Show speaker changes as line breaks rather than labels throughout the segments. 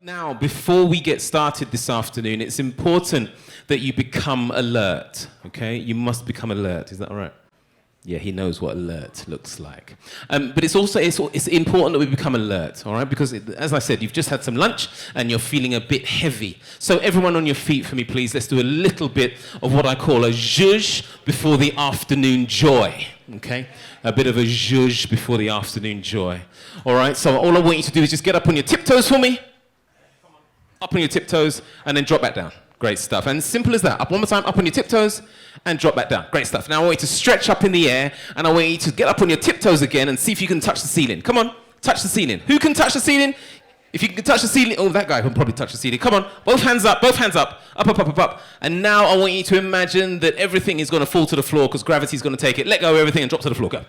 Now, before we get started this afternoon, it's important that you become alert, okay? You must become alert, is that all right? Yeah, he knows what alert looks like. But it's important that we become alert, all right? Because, as I said, you've just had some lunch and you're feeling a bit heavy. So everyone on your feet for me, please. Let's do a little bit of what I call a zhuzh before the afternoon joy, okay? A bit of a zhuzh before the afternoon joy. All right, so all I want you to do is just get up on your tiptoes for me. Up on your tiptoes and then drop back down. Great stuff. And simple as that. Up one more time, up on your tiptoes and drop back down. Great stuff. Now I want you to stretch up in the air and I want you to get up on your tiptoes again and see if you can touch the ceiling. Come on, touch the ceiling. Who can touch the ceiling? If you can touch the ceiling, oh, that guy can probably touch the ceiling. Come on, both hands up, up, up, up, up, up. And now I want you to imagine that everything is going to fall to the floor because gravity's going to take it. Let go of everything and drop to the floor. Go.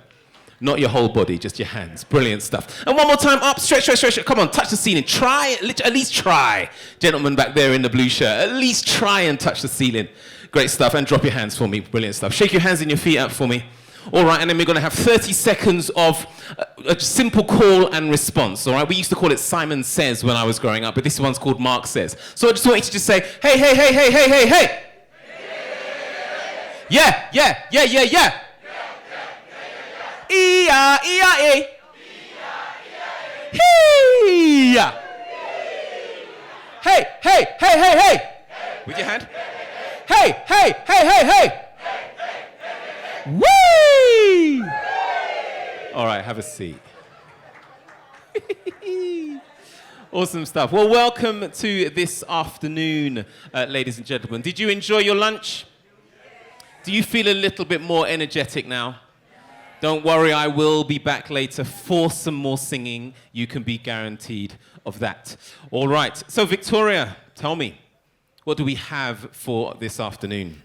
Not your whole body, just your hands. Brilliant stuff. And one more time, up, stretch, stretch, stretch. Come on, touch the ceiling. Try, at least try. Gentleman back there in the blue shirt, at least try and touch the ceiling. Great stuff. And drop your hands for me. Brilliant stuff. Shake your hands and your feet out for me. All right, and then we're going to have 30 seconds of a simple call and response, all right? We used to call it Simon Says when I was growing up, but this one's called Mark Says. So I just want you to just say, hey, hey, hey, hey, hey, hey, hey. Yeah, yeah, yeah, yeah, yeah. E-ya, E-ya-E. Hey-ya. Hey, hey, hey, hey, hey. With your hand. Hey, hey, hey, hey, hey. Whee! All right, have a seat. Awesome stuff. Well, welcome to this afternoon, ladies and gentlemen. Did you enjoy your lunch? Do you feel a little bit more energetic now? Don't worry, I will be back later for some more singing. You can be guaranteed of that. All right, so Victoria, tell me, what do we have for this afternoon?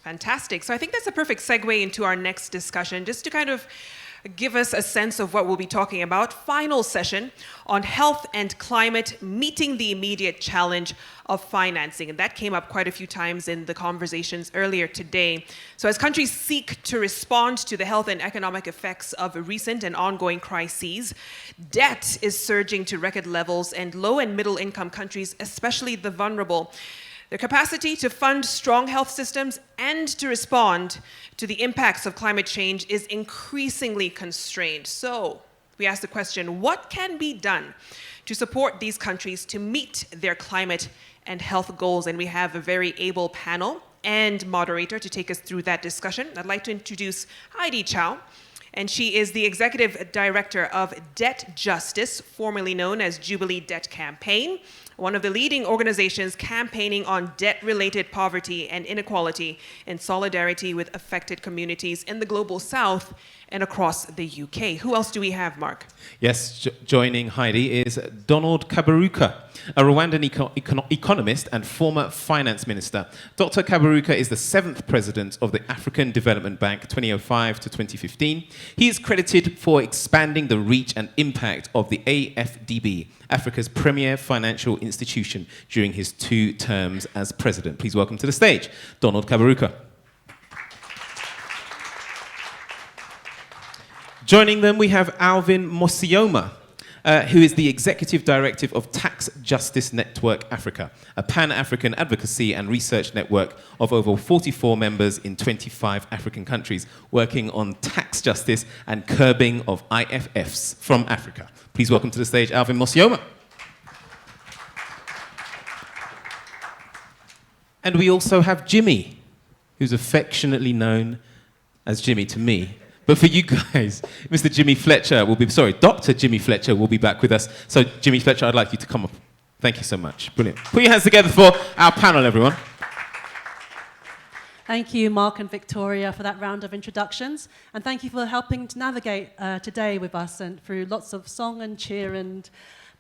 Fantastic. So I think that's a perfect segue into our next discussion, just to kind of give us a sense of what we'll be talking about. Final session on health and climate, meeting the immediate challenge of financing. And that came up quite a few times in the conversations earlier today. So as countries seek to respond to the health and economic effects of recent and ongoing crises, debt is surging to record levels, and low and middle income countries, especially the vulnerable, their capacity to fund strong health systems and to respond to the impacts of climate change is increasingly constrained. So we ask the question, what can be done to support these countries to meet their climate and health goals? And we have a very able panel and moderator to take us through that discussion. I'd like to introduce Heidi Chow, and she is the Executive Director of Debt Justice, formerly known as Jubilee Debt Campaign, one of the leading organizations campaigning on debt-related poverty and inequality in solidarity with affected communities in the Global South and across the UK. Who else do we have, Mark?
Yes, joining Heidi is Donald Kaberuka, a Rwandan economist and former finance minister. Dr. Kaberuka is the 7th president of the African Development Bank, 2005 to 2015. He is credited for expanding the reach and impact of the AFDB, Africa's premier financial institution, during his 2 terms as president. Please welcome to the stage, Donald Kaberuka. Joining them, we have Alvin Mosioma, who is the Executive Director of Tax Justice Network Africa, a pan-African advocacy and research network of over 44 members in 25 African countries, working on tax justice and curbing of IFFs from Africa. Please welcome to the stage, Alvin Mosioma. And we also have Jimmy, who's affectionately known as Jimmy to me. But for you guys, Dr. Jimmy Fletcher will be back with us. So Jimmy Fletcher, I'd like you to come up. Thank you so much. Brilliant. Put your hands together for our panel, everyone.
Thank you, Mark and Victoria, for that round of introductions. And thank you for helping to navigate today with us and through lots of song and cheer and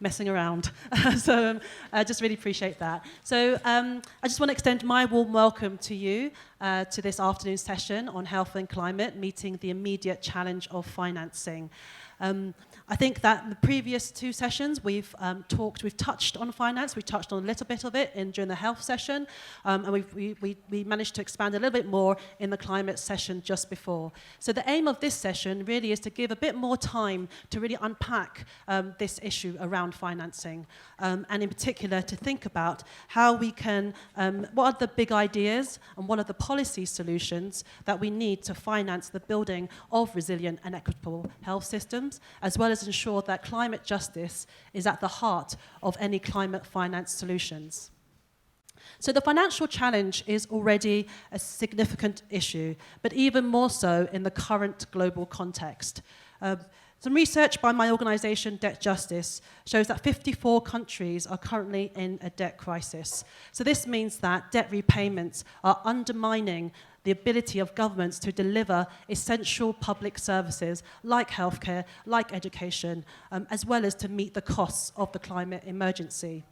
messing around. So I just really appreciate that. So I just want to extend my warm welcome to you to this afternoon session on health and climate, meeting the immediate challenge of financing. I think that in the previous two sessions we've touched on finance, we touched on a little bit of it during the health session, and we managed to expand a little bit more in the climate session just before. So the aim of this session really is to give a bit more time to really unpack this issue around financing, and in particular to think about how we can, what are the big ideas and what are the policy solutions that we need to finance the building of resilient and equitable health systems, as well as ensure that climate justice is at the heart of any climate finance solutions. So the financial challenge is already a significant issue, but even more so in the current global context. Some research by my organisation, Debt Justice, shows that 54 countries are currently in a debt crisis. So this means that debt repayments are undermining the ability of governments to deliver essential public services like healthcare, like education, as well as to meet the costs of the climate emergency.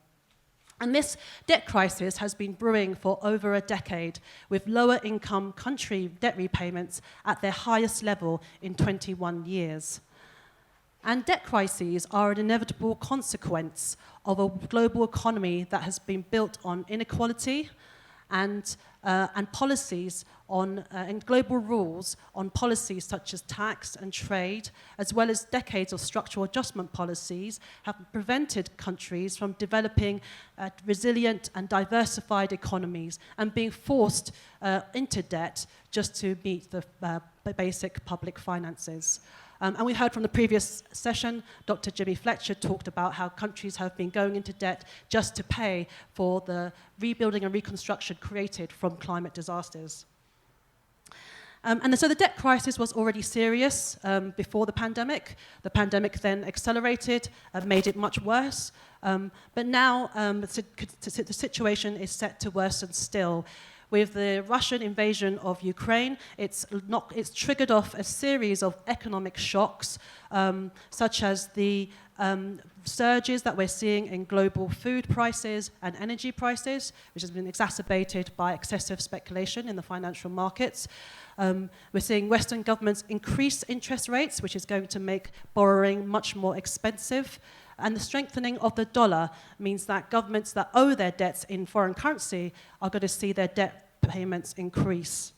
And this debt crisis has been brewing for over a decade, with lower income country debt repayments at their highest level in 21 years. And debt crises are an inevitable consequence of a global economy that has been built on inequality and policies on and global rules on policies such as tax and trade, as well as decades of structural adjustment policies, have prevented countries from developing resilient and diversified economies and being forced into debt just to meet the basic public finances. And we heard from the previous session, Dr. Jimmy Fletcher talked about how countries have been going into debt just to pay for the rebuilding and reconstruction created from climate disasters. And so the debt crisis was already serious before the pandemic. The pandemic then accelerated and made it much worse. But now the situation is set to worsen still. With the Russian invasion of Ukraine, it's triggered off a series of economic shocks, such as the surges that we're seeing in global food prices and energy prices, which has been exacerbated by excessive speculation in the financial markets. We're seeing Western governments increase interest rates, which is going to make borrowing much more expensive. And the strengthening of the dollar means that governments that owe their debts in foreign currency are going to see their debt payments increase.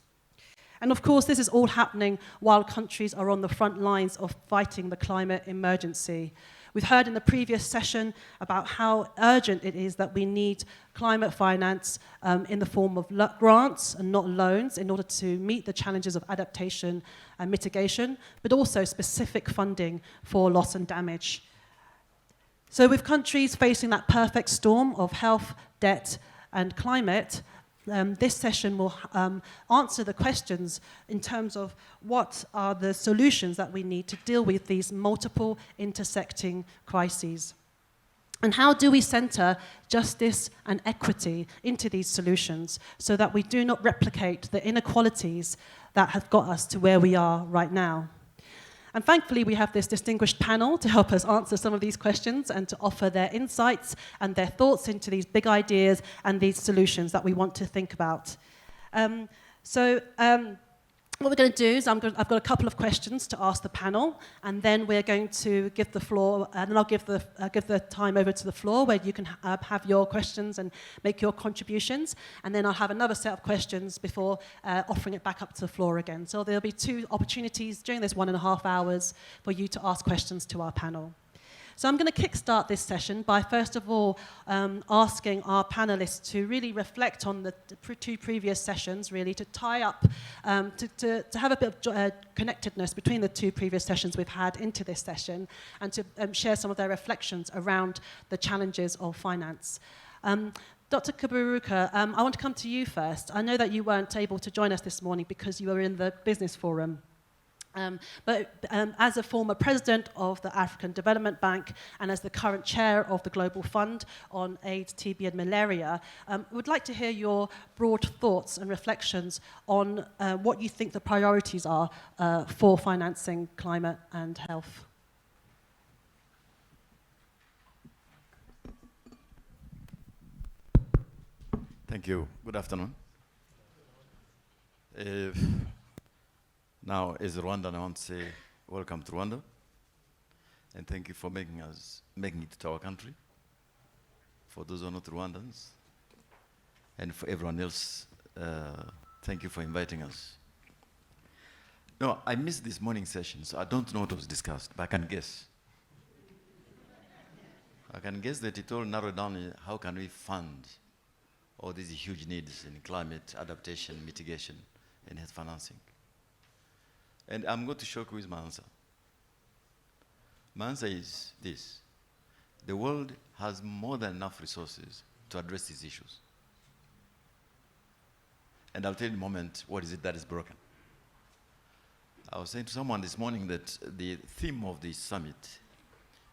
And of course, this is all happening while countries are on the front lines of fighting the climate emergency. We've heard in the previous session about how urgent it is that we need climate finance in the form of grants and not loans in order to meet the challenges of adaptation and mitigation, but also specific funding for loss and damage. So with countries facing that perfect storm of health, debt, and climate, this session will answer the questions in terms of what are the solutions that we need to deal with these multiple intersecting crises. And how do we center justice and equity into these solutions so that we do not replicate the inequalities that have got us to where we are right now? And thankfully, we have this distinguished panel to help us answer some of these questions and to offer their insights and their thoughts into these big ideas and these solutions that we want to think about. What we're going to do is I've got a couple of questions to ask the panel, and then we're going to give the floor, and then I'll give the time over to the floor where you can have your questions and make your contributions, and then I'll have another set of questions before offering it back up to the floor again. So there'll be two opportunities during this 1.5 hours for you to ask questions to our panel. So I'm going to kickstart this session by first of all asking our panelists to really reflect on the two previous sessions, really to tie up, to have a bit of connectedness between the two previous sessions we've had into this session, and to share some of their reflections around the challenges of finance. Dr. Kaburuka, I want to come to you first. I know that you weren't able to join us this morning because you were in the business forum. But as a former president of the African Development Bank and as the current chair of the Global Fund on AIDS, TB and Malaria, I would like to hear your broad thoughts and reflections on what you think the priorities are for financing climate and health.
Thank you. Good afternoon. Now, as Rwandan, I want to say welcome to Rwanda. And thank you for making it to our country. For those who are not Rwandans, and for everyone else, thank you for inviting us. No, I missed this morning session, so I don't know what was discussed, but I can guess. I can guess that it all narrowed down how can we fund all these huge needs in climate adaptation, mitigation, and health financing. And I'm going to shock you with my answer. My answer is this. The world has more than enough resources to address these issues. And I'll tell you in a moment what is it that is broken. I was saying to someone this morning that the theme of this summit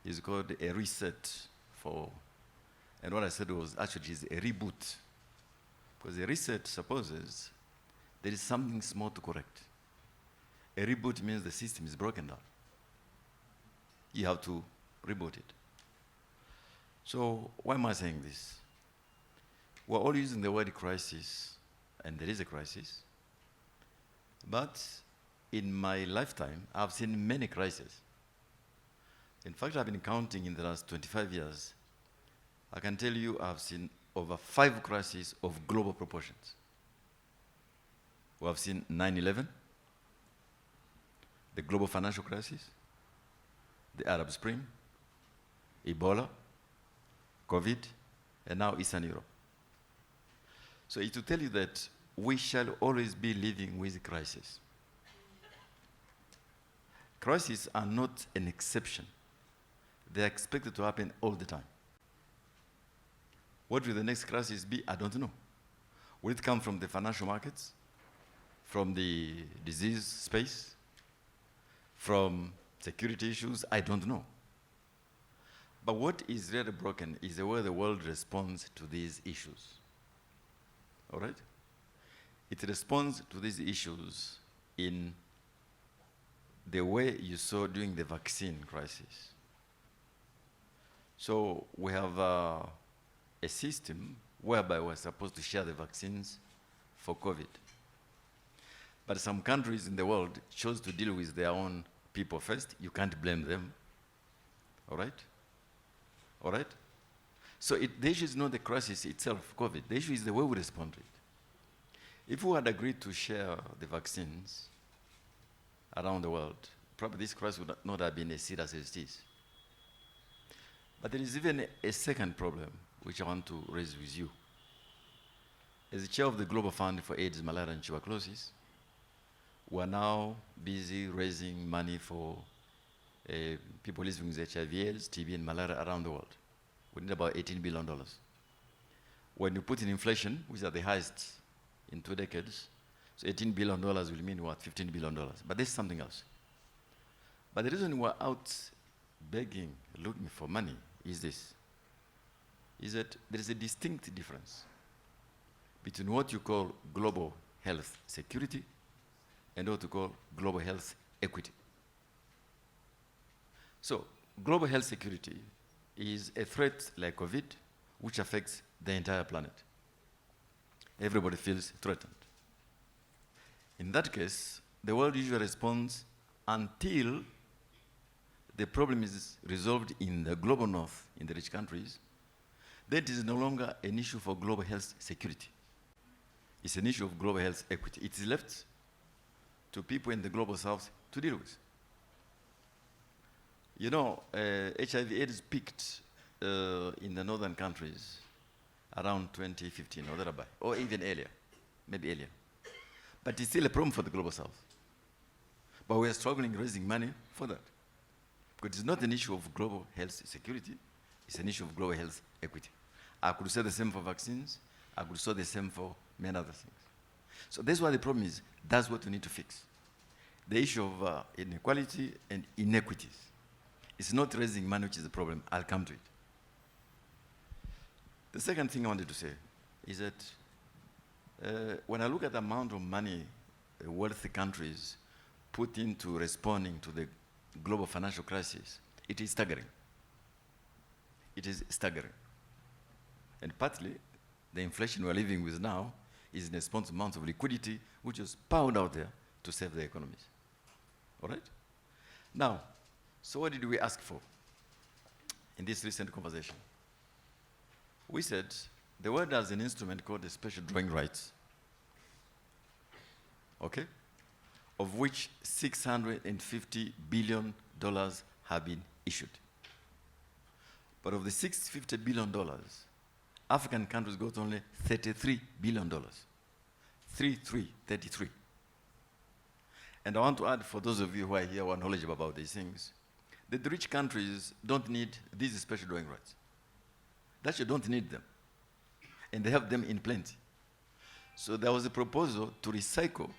is called a reset for, and what I said was actually is a reboot. Because a reset supposes there is something small to correct. A reboot means the system is broken down. You have to reboot it. So why am I saying this? We're all using the word crisis, and there is a crisis. But in my lifetime, I've seen many crises. In fact, I've been counting in the last 25 years. I can tell you I've seen over 5 crises of global proportions. We have seen 9/11, the global financial crisis, the Arab Spring, Ebola, COVID, and now Eastern Europe. So it will tell you that we shall always be living with crisis. Crises are not an exception. They are expected to happen all the time. What will the next crisis be? I don't know. Will it come from the financial markets? From the disease space? From security issues? I don't know. But what is really broken is the way the world responds to these issues. All right? It responds to these issues in the way you saw during the vaccine crisis. So we have a system whereby we're supposed to share the vaccines for COVID. But some countries in the world chose to deal with their own people first. You can't blame them. All right? All right? So the issue is not the crisis itself, COVID. The issue is the way we respond to it. If we had agreed to share the vaccines around the world, probably this crisis would not have been as serious as it is. But there is even a second problem which I want to raise with you. As the chair of the Global Fund for AIDS, Malaria, and Tuberculosis, we are now busy raising money for people living with HIV, AIDS, TB, and malaria around the world. We need about $18 billion. When you put in inflation, which are the highest in 2 decades, so $18 billion will mean what? $15 billion. But there's something else. But the reason we're out begging, looking for money is this, is that there is a distinct difference between what you call global health security and what you call global health equity. So, global health security is a threat like COVID, which affects the entire planet. Everybody feels threatened. In that case, the world usually responds until the problem is resolved in the global north, in the rich countries. That is no longer an issue for global health security. It's an issue of global health equity. It is left to people in the global south to deal with. You know, HIV/AIDS peaked in the northern countries around 2015 or thereabout, or even earlier, maybe earlier. But it's still a problem for the global south. But we are struggling raising money for that. Because it's not an issue of global health security, it's an issue of global health equity. I could say the same for vaccines, I could say the same for many other things. So that's why the problem is, that's what we need to fix. The issue of inequality and inequities. It's not raising money which is the problem. I'll come to it. The second thing I wanted to say is that when I look at the amount of money wealthy countries put into responding to the global financial crisis, it is staggering. It is staggering. And partly, the inflation we're living with now is in response to amounts of liquidity which was poured out there to save the economies. All right? Now, So what did we ask for in this recent conversation? We said the world has an instrument called the special drawing rights, okay, of which $650 billion have been issued. But of the $650 billion, African countries got only $33 billion. 33. And I want to add, for those of you who are here who are knowledgeable about these things, that the rich countries don't need these special drawing rights. They actually don't need them. And they have them in plenty. So there was a proposal to recycle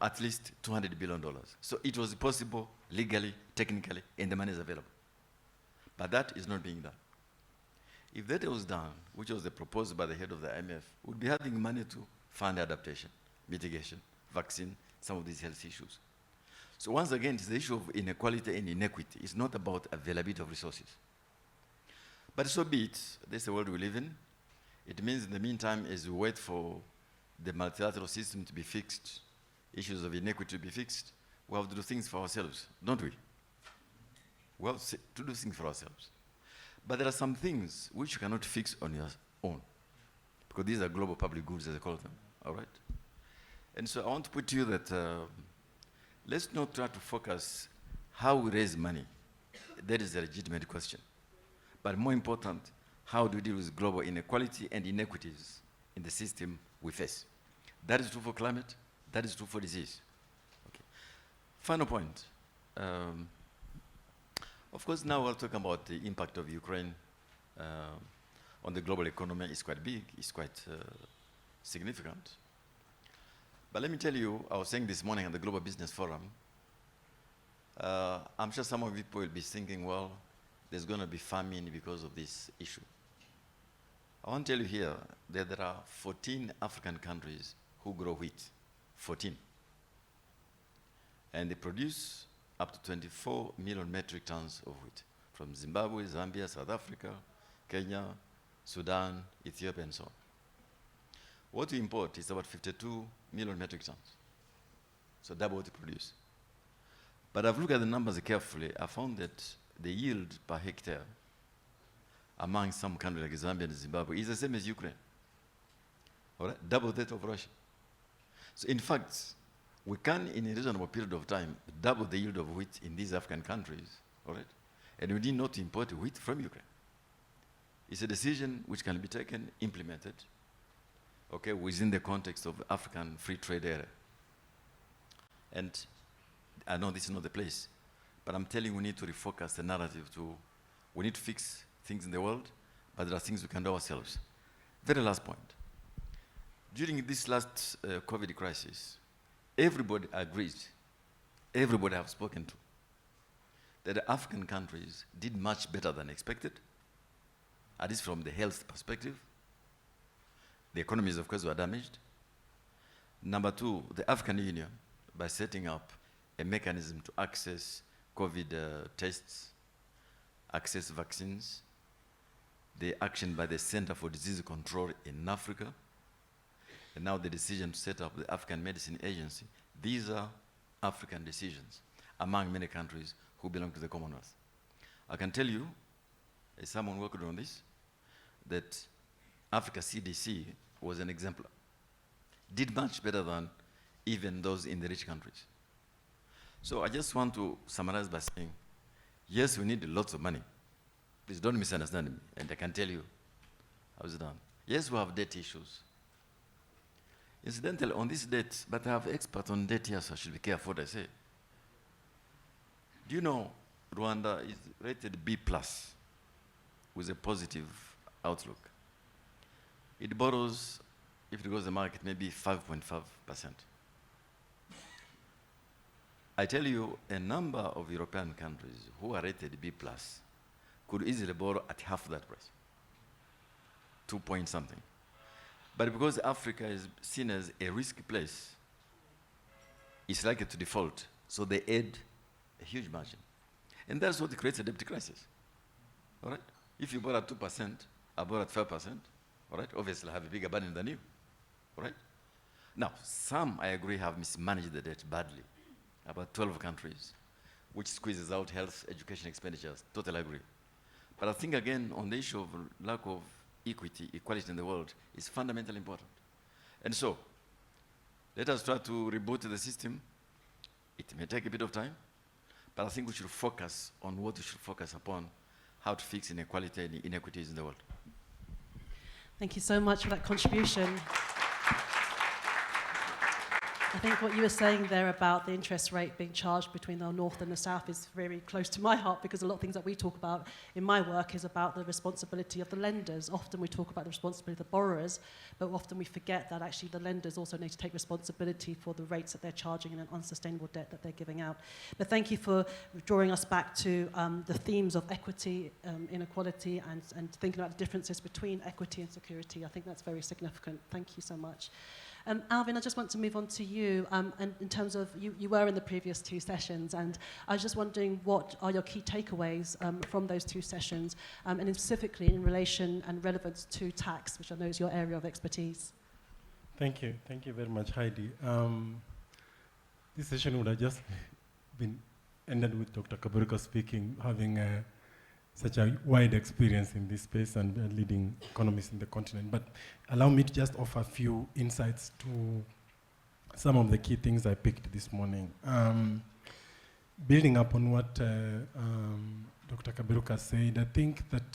at least $200 billion. So it was possible legally, technically, and the money is available. But that is not being done. If that was done, which was the proposal by the head of the IMF, we'd be having money to fund adaptation, mitigation, vaccine, some of these health issues. So once again, it's the issue of inequality and inequity. It's not about availability of resources. But so be it. This is the world we live in. It means in the meantime, as we wait for the multilateral system to be fixed, issues of inequity to be fixed, we have to do things for ourselves, don't we? We have to do things for ourselves. But there are some things which you cannot fix on your own, because these are global public goods, as they call them, all right? And so I want to put to you that let's not try to focus how we raise money. That is a legitimate question. But more important, how do we deal with global inequality and inequities in the system we face? That is true for climate, that is true for disease. Okay. Final point. Of course, now we're talking about the impact of Ukraine on the global economy. It's quite big, it's quite significant. But let me tell you, I was saying this morning at the Global Business Forum, I'm sure some of you people will be thinking, well, there's going to be famine because of this issue. I want to tell you here that there are 14 African countries who grow wheat, 14. And they produce up to 24 million metric tons of wheat from Zimbabwe, Zambia, South Africa, Kenya, Sudan, Ethiopia, and so on. What we import is about 52 million metric tons. So double what we produce. But I've looked at the numbers carefully. I found that the yield per hectare among some countries like Zambia and Zimbabwe is the same as Ukraine. All right? Double that of Russia. So in fact, we can, in a reasonable period of time, double the yield of wheat in these African countries, all right? And we need not import wheat from Ukraine. It's a decision which can be taken, implemented, okay, within the context of African free trade area. And I know this is not the place, but I'm telling you, we need to refocus the narrative to, we need to fix things in the world, but there are things we can do ourselves. Very last point. During this last COVID crisis, everybody agrees, everybody I've spoken to, that the African countries did much better than expected, at least from the health perspective. The economies, of course, were damaged. Number two, the African Union, by setting up a mechanism to access COVID tests, access vaccines, the action by the Center for Disease Control in Africa, and now the decision to set up the African Medicine Agency. These are African decisions among many countries who belong to the Commonwealth. I can tell you, as someone working on this, that Africa CDC was an exemplar. Did much better than even those in the rich countries. So I just want to summarize by saying, yes, we need lots of money. Please don't misunderstand me, and I can tell you how it's done. Yes, we have debt issues. Incidentally, on this debt, but I have experts on debt here, so I should be careful what I say. Do you know Rwanda is rated B+ with a positive outlook? It borrows, if it goes to the market, maybe 5.5%. I tell you, a number of European countries who are rated B+ could easily borrow at half that price, 2 point something. But because Africa is seen as a risky place, it's likely to default, so they add a huge margin. And that's what creates a debt crisis, all right? If you borrow at 2%, I borrow at 5%, all right? Obviously, I have a bigger burden than you, all right? Now, some, I agree, have mismanaged the debt badly. About 12 countries, which squeezes out health, education expenditures. Totally agree. But I think, again, on the issue of lack of equity, equality in the world is fundamentally important. And so, let us try to reboot the system. It may take a bit of time, but I think we should focus on what we should focus upon, how to fix inequality and inequities in the world.
Thank you so much for that contribution. I think what you were saying there about the interest rate being charged between the North and the South is very close to my heart, because a lot of things that we talk about in my work is about the responsibility of the lenders. Often we talk about the responsibility of the borrowers, but often we forget that actually the lenders also need to take responsibility for the rates that they're charging and an unsustainable debt that they're giving out. But thank you for drawing us back to the themes of equity, inequality, and thinking about the differences between equity and security. I think that's very significant. Thank you so much. Alvin, I just want to move on to you, and in terms of, you were in the previous two sessions, and I was just wondering what are your key takeaways from those two sessions, and specifically in relation and relevance to tax, which I know is your area of expertise.
Thank you very much, Heidi. This session would have just been ended with Dr. Kaberuka speaking, having such a wide experience in this space and leading economists in the continent. But allow me to just offer a few insights to some of the key things I picked this morning. Building up on what Dr. Kaberuka said, I think that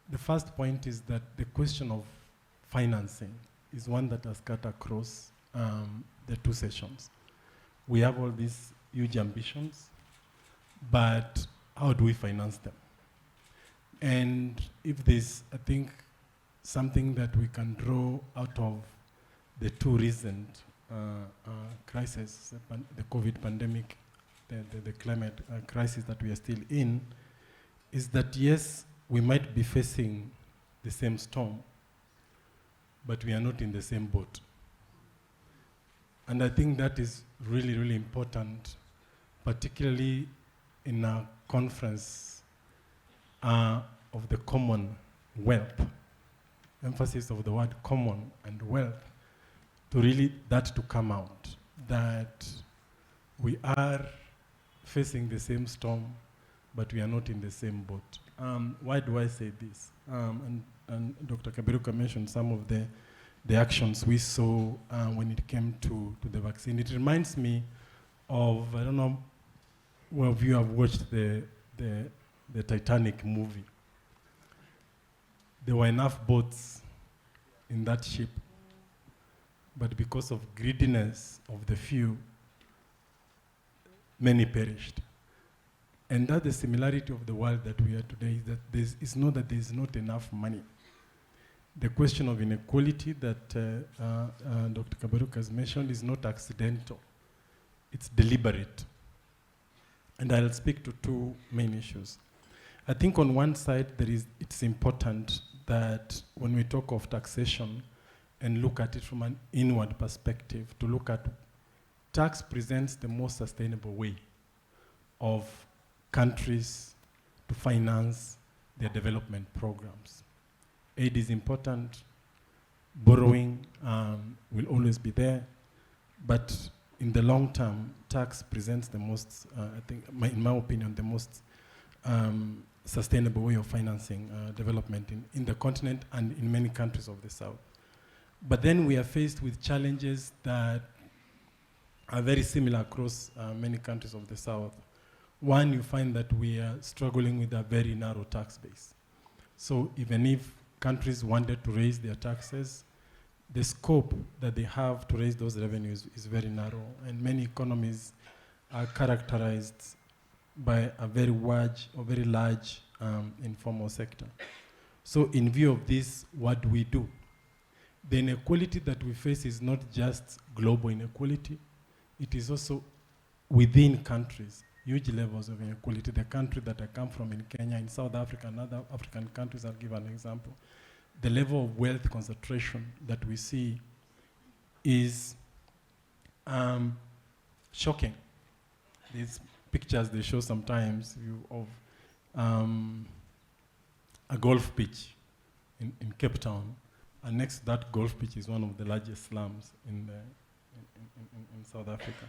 the first point is that the question of financing is one that has cut across the two sessions. We have all these huge ambitions, but how do we finance them? And if there's, I think, something that we can draw out of the two recent crises, the COVID pandemic, the climate crisis that we are still in, is that yes, we might be facing the same storm, but we are not in the same boat. And I think that is really, really important, particularly in a conference of the commonwealth, emphasis of the word common and wealth, to really that to come out, that we are facing the same storm, but we are not in the same boat. Why do I say this? And Dr. Kaberuka mentioned some of the actions we saw when it came to the vaccine. It reminds me of, I don't know, well, if you have watched the Titanic movie, there were enough boats in that ship, but because of greediness of the few, many perished. And that's the similarity of the world that we are today, is that it's not that there's not enough money. The question of inequality that Dr. Kaberuka has mentioned is not accidental, it's deliberate. And I'll speak to two main issues. I think on one side, it's important that when we talk of taxation and look at it from an inward perspective, to look at tax presents the most sustainable way of countries to finance their development programs. Aid is important, borrowing will always be there, but in the long term, tax presents the most, I think, in my opinion, the most sustainable way of financing development in the continent and in many countries of the South. But then we are faced with challenges that are very similar across many countries of the South. One, you find that we are struggling with a very narrow tax base. So even if countries wanted to raise their taxes, the scope that they have to raise those revenues is very narrow, and many economies are characterized by a very large informal sector. So in view of this, what do we do? The inequality that we face is not just global inequality, it is also within countries, huge levels of inequality. The country that I come from in Kenya, in South Africa, and other African countries, I'll give an example. The level of wealth concentration that we see is shocking. These pictures they show sometimes of a golf pitch in Cape Town, and next to that golf pitch is one of the largest slums in South Africa.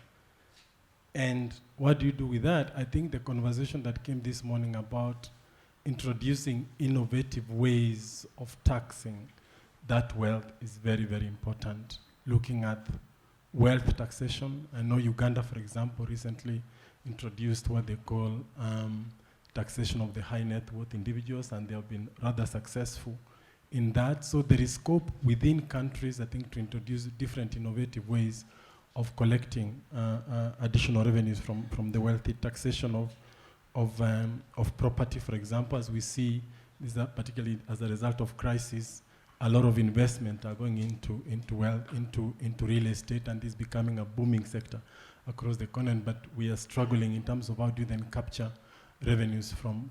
And what do you do with that? I think the conversation that came this morning about introducing innovative ways of taxing that wealth is very, very important. Looking at wealth taxation. I know Uganda, for example, recently introduced what they call taxation of the high net worth individuals, and they have been rather successful in that. So there is scope within countries, I think, to introduce different innovative ways of collecting additional revenues from the wealthy. Taxation of property, for example, as we see, this is particularly as a result of crisis, a lot of investment are going into real estate, and is becoming a booming sector across the continent. But we are struggling in terms of how do you then capture revenues from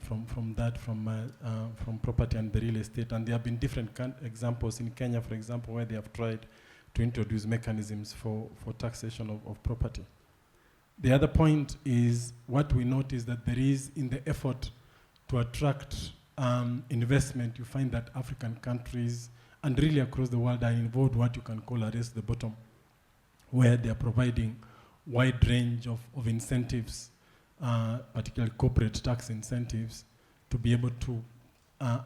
property and the real estate. And there have been different examples in Kenya, for example, where they have tried to introduce mechanisms for taxation of property. The other point is what we notice that there is, in the effort to attract investment, you find that African countries and really across the world are involved what you can call a race to the bottom, where they are providing wide range of incentives, particularly corporate tax incentives, to be able to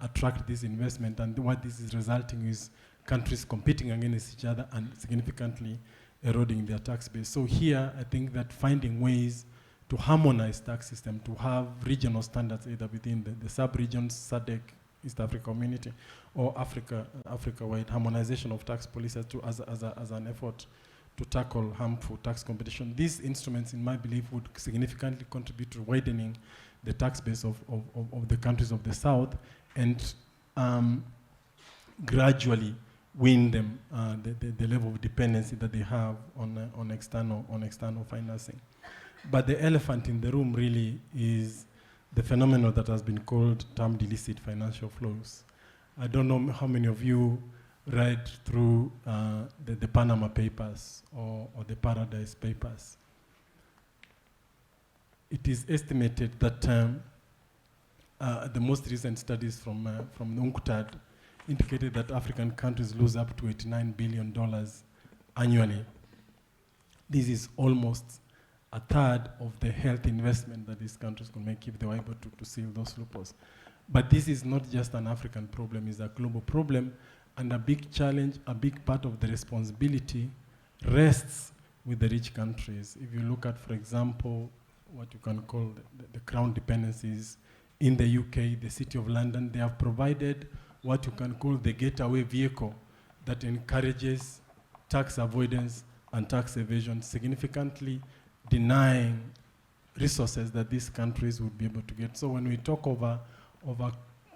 attract this investment. And what this is resulting is countries competing against each other and significantly eroding their tax base. So here, I think that finding ways to harmonize tax system, to have regional standards either within the sub-regions, SADC, East Africa Community, or Africa-wide harmonization of tax policies as an effort to tackle harmful tax competition. These instruments, in my belief, would significantly contribute to widening the tax base of the countries of the South, and gradually win them the level of dependency that they have on external financing. But the elephant in the room really is the phenomenon that has been called termed illicit financial flows. I don't know how many of you read through the Panama Papers or the Paradise Papers. It is estimated that the most recent studies from UNCTAD indicated that African countries lose up to $89 billion annually. This is almost a third of the health investment that these countries could make if they were able to seal those loopholes. But this is not just an African problem, it's a global problem, and a big challenge, a big part of the responsibility rests with the rich countries. If you look at, for example, what you can call the crown dependencies in the UK, the City of London, they have provided what you can call the gateway vehicle that encourages tax avoidance and tax evasion, significantly denying resources that these countries would be able to get. So when we talk over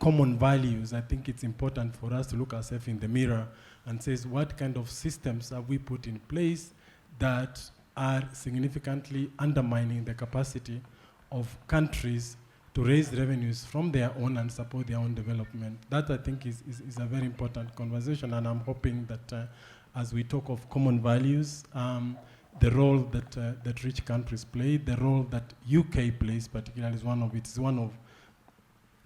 common values, I think it's important for us to look ourselves in the mirror and say, what kind of systems have we put in place that are significantly undermining the capacity of countries to raise revenues from their own and support their own development? That, I think, is a very important conversation, and I'm hoping that as we talk of common values, the role that rich countries play, the role that UK plays particularly is one of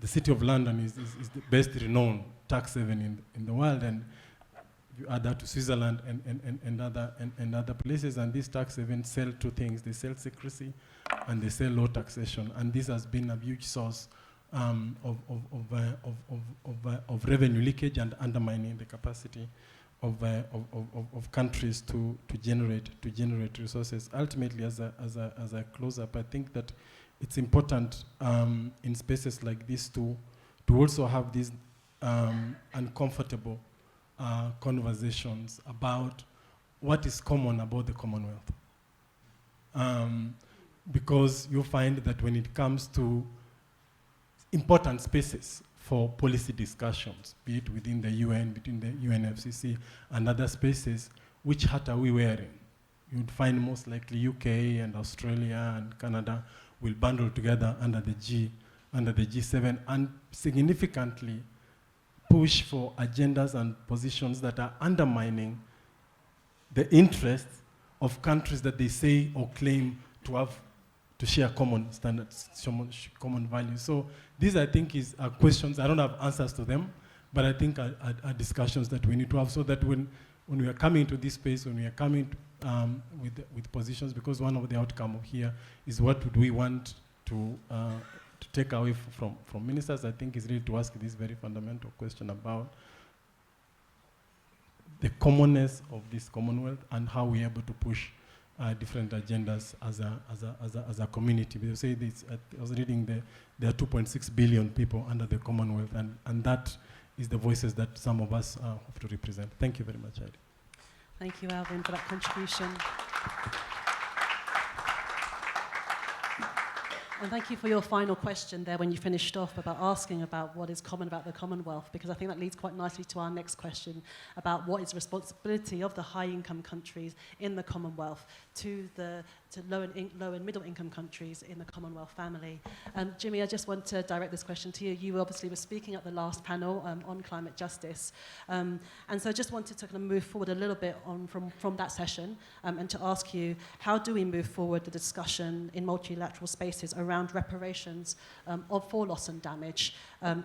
the City of London is the best renowned tax haven in the world, and you add that to Switzerland and other places, and these tax havens sell two things: they sell secrecy and they sell low taxation, and this has been a huge source of revenue leakage and undermining the capacity of countries to generate resources. Ultimately, as a close up, I think that it's important in spaces like this to also have these uncomfortable conversations about what is common about the Commonwealth. Because you find that when it comes to important spaces for policy discussions, be it within the UN, between the UNFCCC and other spaces, which hat are we wearing? You'd find most likely UK and Australia and Canada will bundle together under the G7 and significantly push for agendas and positions that are undermining the interests of countries that they say or claim to share common standards, common values. So these, I think, are questions. I don't have answers to them, But I think are discussions that we need to have, so that when we are coming to this space, when we are coming with positions, because one of the outcome of here is what would we want to take away from ministers, I think is really to ask this very fundamental question about the commonness of this Commonwealth and how we are able to push different agendas as a community. They say this, I was reading there are 2.6 billion people under the Commonwealth, and that is the voices that some of us have to represent. Thank you very much, Heidi.
Thank you, Alvin, for that contribution. And thank you for your final question there when you finished off about asking about what is common about the Commonwealth, because I think that leads quite nicely to our next question about what is the responsibility of the high-income countries in the Commonwealth to low and middle income countries in the Commonwealth family. Jimmy, I just want to direct this question to you. You obviously were speaking at the last panel on climate justice. And so I just wanted to kind of move forward a little bit on from that session and to ask you, how do we move forward the discussion in multilateral spaces around reparations for loss and damage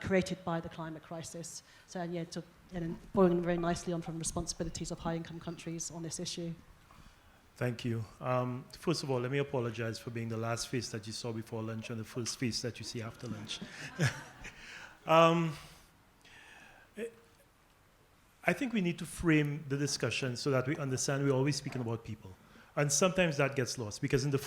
created by the climate crisis? So, and following very nicely on from responsibilities of high-income countries on this issue.
Thank you. First of all, let me apologize for being the last face that you saw before lunch and the first face that you see after lunch. I think we need to frame the discussion so that we understand we're always speaking about people. And sometimes that gets lost, because in the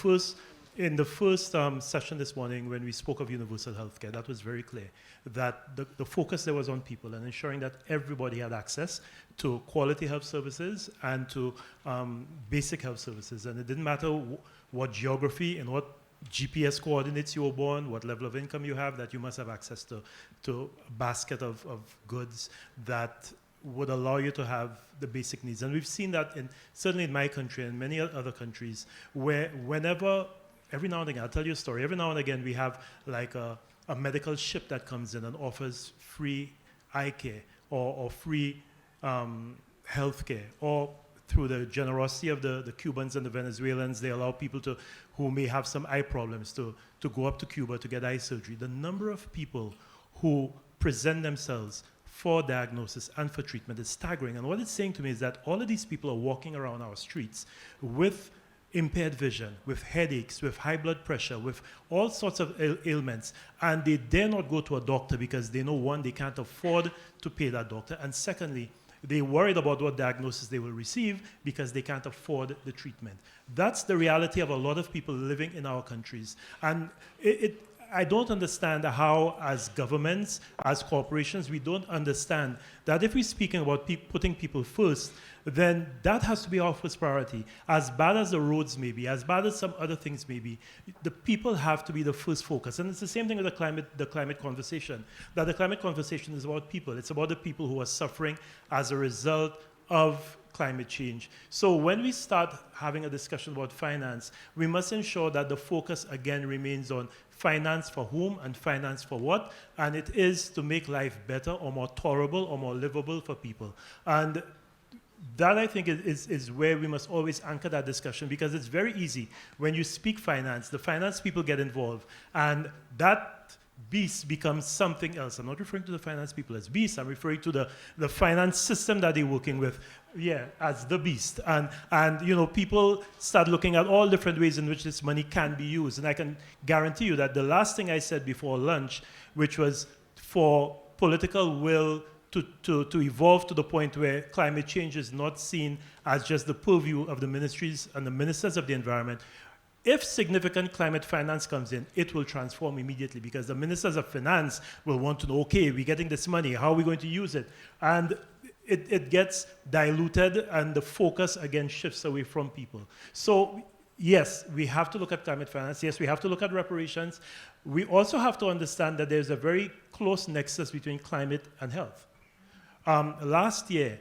first session this morning, when we spoke of universal healthcare, that was very clear that the focus there was on people and ensuring that everybody had access to quality health services and to basic health services. And it didn't matter what geography and what GPS coordinates you were born, what level of income you have, that you must have access to a basket of goods that would allow you to have the basic needs. And we've seen that certainly in my country and many other countries, where every now and again, I'll tell you a story, every now and again we have like a medical ship that comes in and offers free eye care or free health care, or through the generosity of the Cubans and the Venezuelans, they allow people who may have some eye problems to go up to Cuba to get eye surgery. The number of people who present themselves for diagnosis and for treatment is staggering. And what it's saying to me is that all of these people are walking around our streets with impaired vision, with headaches, with high blood pressure, with all sorts of ailments, and they dare not go to a doctor because they know, one, they can't afford to pay that doctor, and secondly, they're worried about what diagnosis they will receive because they can't afford the treatment. That's the reality of a lot of people living in our countries. And I don't understand how, as governments, as corporations, we don't understand that if we're speaking about putting people first, then that has to be our first priority. As bad as the roads may be, as bad as some other things may be, the people have to be the first focus. And it's the same thing with the climate conversation, that the climate conversation is about people. It's about the people who are suffering as a result of climate change. So when we start having a discussion about finance, we must ensure that the focus again remains on finance for whom and finance for what, and it is to make life better or more tolerable or more livable for people. And that, I think, is where we must always anchor that discussion, because it's very easy when you speak finance, the finance people get involved, and that beast becomes something else. I'm not referring to the finance people as beasts, I'm referring to the finance system that they're working with, as the beast. And people start looking at all different ways in which this money can be used. And I can guarantee you that the last thing I said before lunch, which was for political will to evolve to the point where climate change is not seen as just the purview of the ministries and the ministers of the environment. If significant climate finance comes in, it will transform immediately, because the ministers of finance will want to know, okay, we're getting this money, how are we going to use it? And it gets diluted, and the focus again shifts away from people. So yes, we have to look at climate finance. Yes, we have to look at reparations. We also have to understand that there's a very close nexus between climate and health. Last year,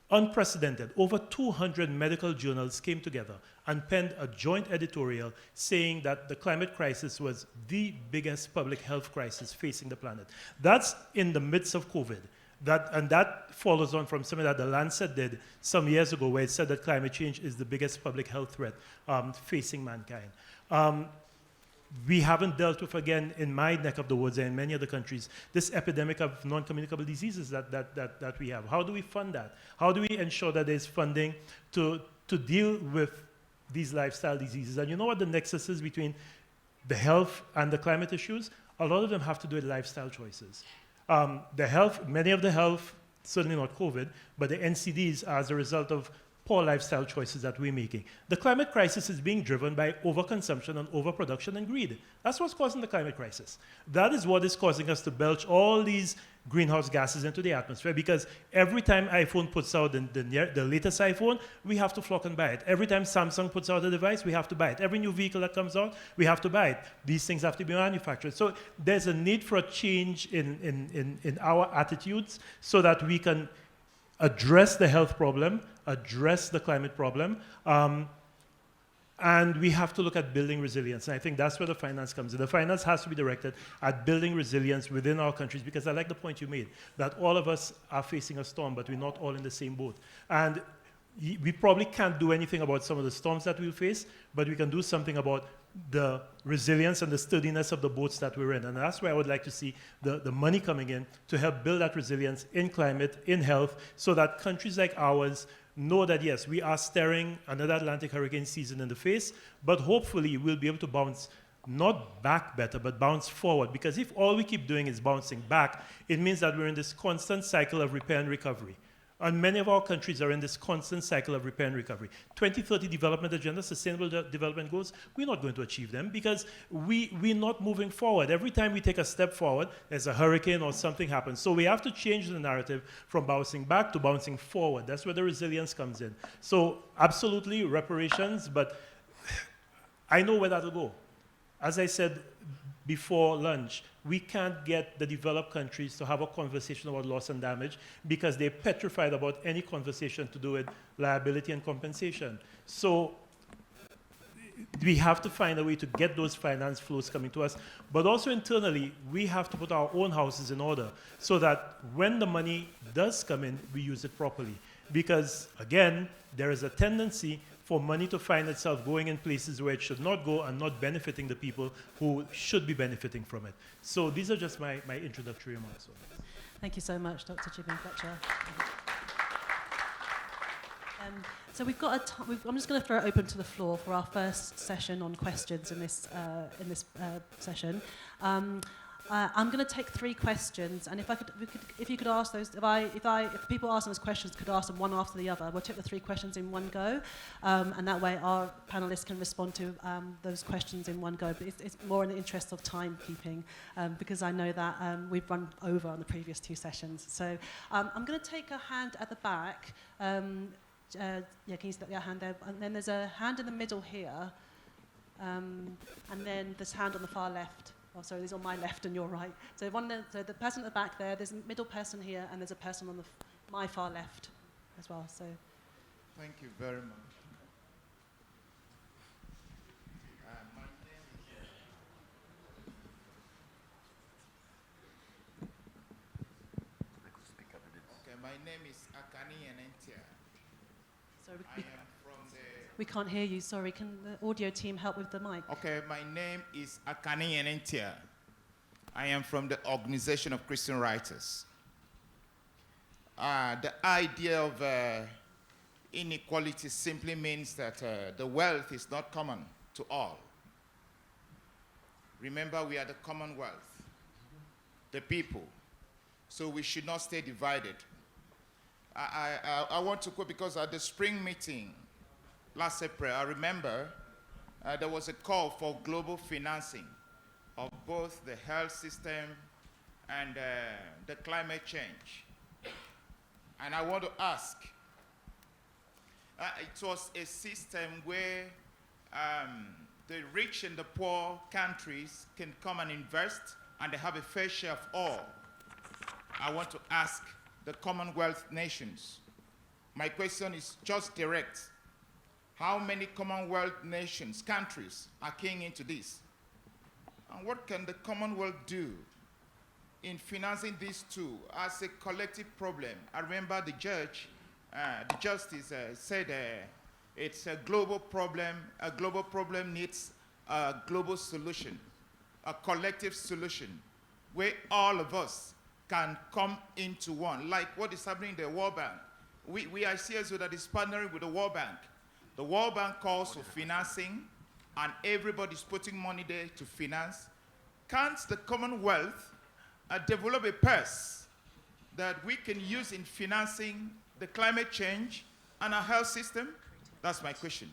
unprecedented, over 200 medical journals came together and penned a joint editorial saying that the climate crisis was the biggest public health crisis facing the planet. That's in the midst of COVID. That follows on from something that the Lancet did some years ago, where it said that climate change is the biggest public health threat facing mankind. we haven't dealt with, again, in my neck of the woods and in many other countries, this epidemic of non-communicable diseases that we have. How do we fund that? How do we ensure that there's funding to deal with these lifestyle diseases? And you know what the nexus is between the health and the climate issues? A lot of them have to do with lifestyle choices. The health, many of the health, certainly not COVID, but the NCDs are as a result of poor lifestyle choices that we're making. The climate crisis is being driven by overconsumption and overproduction and greed. That's what's causing the climate crisis. That is what is causing us to belch all these greenhouse gases into the atmosphere, because every time iPhone puts out the latest iPhone, we have to flock and buy it. Every time Samsung puts out a device, we have to buy it. Every new vehicle that comes out, we have to buy it. These things have to be manufactured. So there's a need for a change in our attitudes so that we can address the health problem, address the climate problem, and we have to look at building resilience. And I think that's where the finance comes in. The finance has to be directed at building resilience within our countries, because I like the point you made, that all of us are facing a storm, but we're not all in the same boat. And we probably can't do anything about some of the storms that we'll face, but we can do something about the resilience and the sturdiness of the boats that we're in. And that's where I would like to see the money coming in to help build that resilience in climate, in health, so that countries like ours know that, yes, we are staring another Atlantic hurricane season in the face, but hopefully we'll be able to bounce not back better, but bounce forward. Because if all we keep doing is bouncing back, it means that we're in this constant cycle of repair and recovery. And many of our countries are in this constant cycle of repair and recovery. 2030 Development Agenda, Sustainable Development Goals, we're not going to achieve them because we're not moving forward. Every time we take a step forward, there's a hurricane or something happens. So we have to change the narrative from bouncing back to bouncing forward. That's where the resilience comes in. So absolutely reparations, but I know where that'll go. As I said before lunch, we can't get the developed countries to have a conversation about loss and damage because they're petrified about any conversation to do with liability and compensation. So we have to find a way to get those finance flows coming to us. But also internally, we have to put our own houses in order so that when the money does come in, we use it properly. Because, again, there is a tendency for money to find itself going in places where it should not go and not benefiting the people who should be benefiting from it. So these are just my introductory remarks.
Thank you so much, Dr. Jimmy Fletcher. So we've got I'm just going to throw it open to the floor for our first session on questions in this session. I'm going to take 3 questions, and if you could ask those, if people ask those questions, could ask them one after the other. We'll take the 3 questions in one go, and that way our panelists can respond to those questions in one go. But it's more in the interest of timekeeping, because I know that we've run over on the previous 2 sessions. So I'm going to take a hand at the back. Can you stick your hand there? And then there's a hand in the middle here, and then this hand on the far left. Oh, sorry, these are on my left and your right. So the person at the back there, there's a middle person here, and there's a person on my far left as well. So,
thank you very much. My name is Akani Enentia.
sorry,
I am from the...
we can't hear you. Sorry, can the audio team help with the mic?
Okay, my name is Akani Enentia. I am from the Organization of Christian Writers. The idea of inequality simply means that the wealth is not common to all. Remember, we are the Commonwealth, the people. So we should not stay divided. I want to quote, because at the spring meeting last April, I remember there was a call for global financing of both the health system and the climate change. And I want to ask, it was a system where the rich and the poor countries can come and invest, and they have a fair share of all. I want to ask the Commonwealth nations. My question is just direct. How many Commonwealth nations, countries, are keying into this? And what can the Commonwealth do in financing these two as a collective problem? I remember the judge, the justice said it's a global problem. A global problem needs a global solution, a collective solution, where all of us can come into one, like what is happening in the World Bank. We are CSO that is partnering with the World Bank. The World Bank calls for financing, and everybody's putting money there to finance. Can't the Commonwealth develop a purse that we can use in financing the climate change and our health system? That's my question.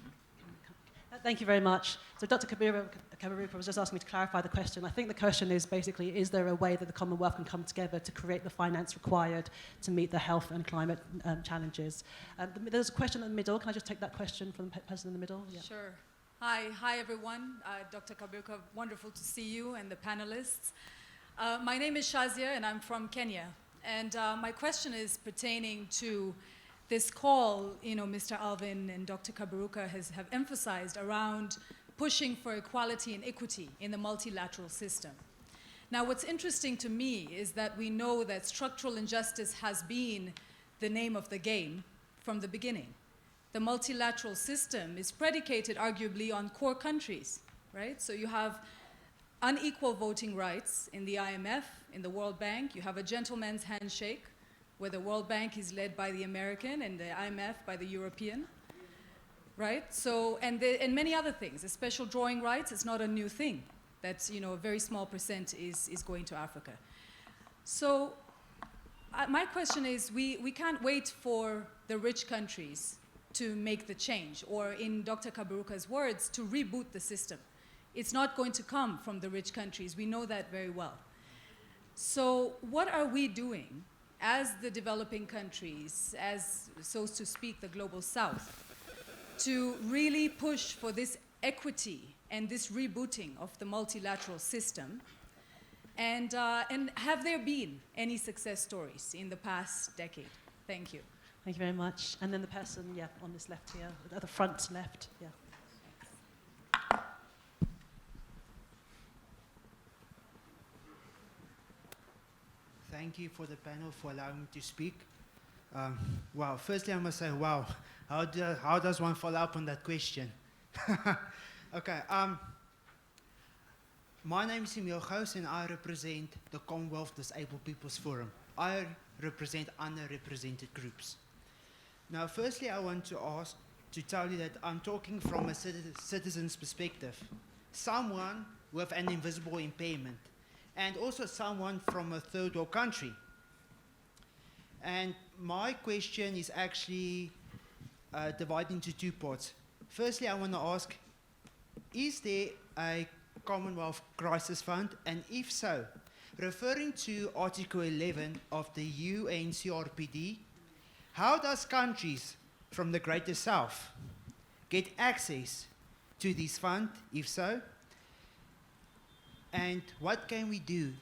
Thank you very much. So Dr. Kaberuka was just asking me to clarify the question. I think the question is basically, is there a way that the Commonwealth can come together to create the finance required to meet the health and climate challenges? There's a question in the middle. Can I just take that question from the person in the middle? Yeah.
Sure. Hi everyone. Dr. Kaberuka, wonderful to see you and the panelists. My name is Shazia and I'm from Kenya. And my question is pertaining to this call, Mr. Alvin and Dr. Kaberuka have emphasized around pushing for equality and equity in the multilateral system. Now, what's interesting to me is that we know that structural injustice has been the name of the game from the beginning. The multilateral system is predicated arguably on core countries, right? So you have unequal voting rights in the IMF, in the World Bank. You have a gentleman's handshake, where the World Bank is led by the American and the IMF by the European, right? So, and many other things. The special drawing rights is not a new thing. That's, a very small percent is going to Africa. So my question is, we can't wait for the rich countries to make the change, or in Dr. Kaberuka's words, to reboot the system. It's not going to come from the rich countries. We know that very well. So what are we doing as the developing countries, as, so to speak, the global south, to really push for this equity and this rebooting of the multilateral system? And have there been any success stories in the past decade? Thank you.
Thank you very much. And then the person, on this left here, at the front left,
Thank you for the panel for allowing me to speak. Wow, firstly I must say, wow, how does one follow up on that question? Okay, my name is Emil Gous and I represent the Commonwealth Disabled People's Forum. I represent underrepresented groups. Now, firstly, I want to tell you that I'm talking from a citizen's perspective, someone with an invisible impairment, and also someone from a third world country. And my question is actually divided into two parts. Firstly, I want to ask, is there a Commonwealth Crisis Fund? And if so, referring to Article 11 of the UNCRPD, how does countries from the Greater South get access to this fund, if so? And what can we do?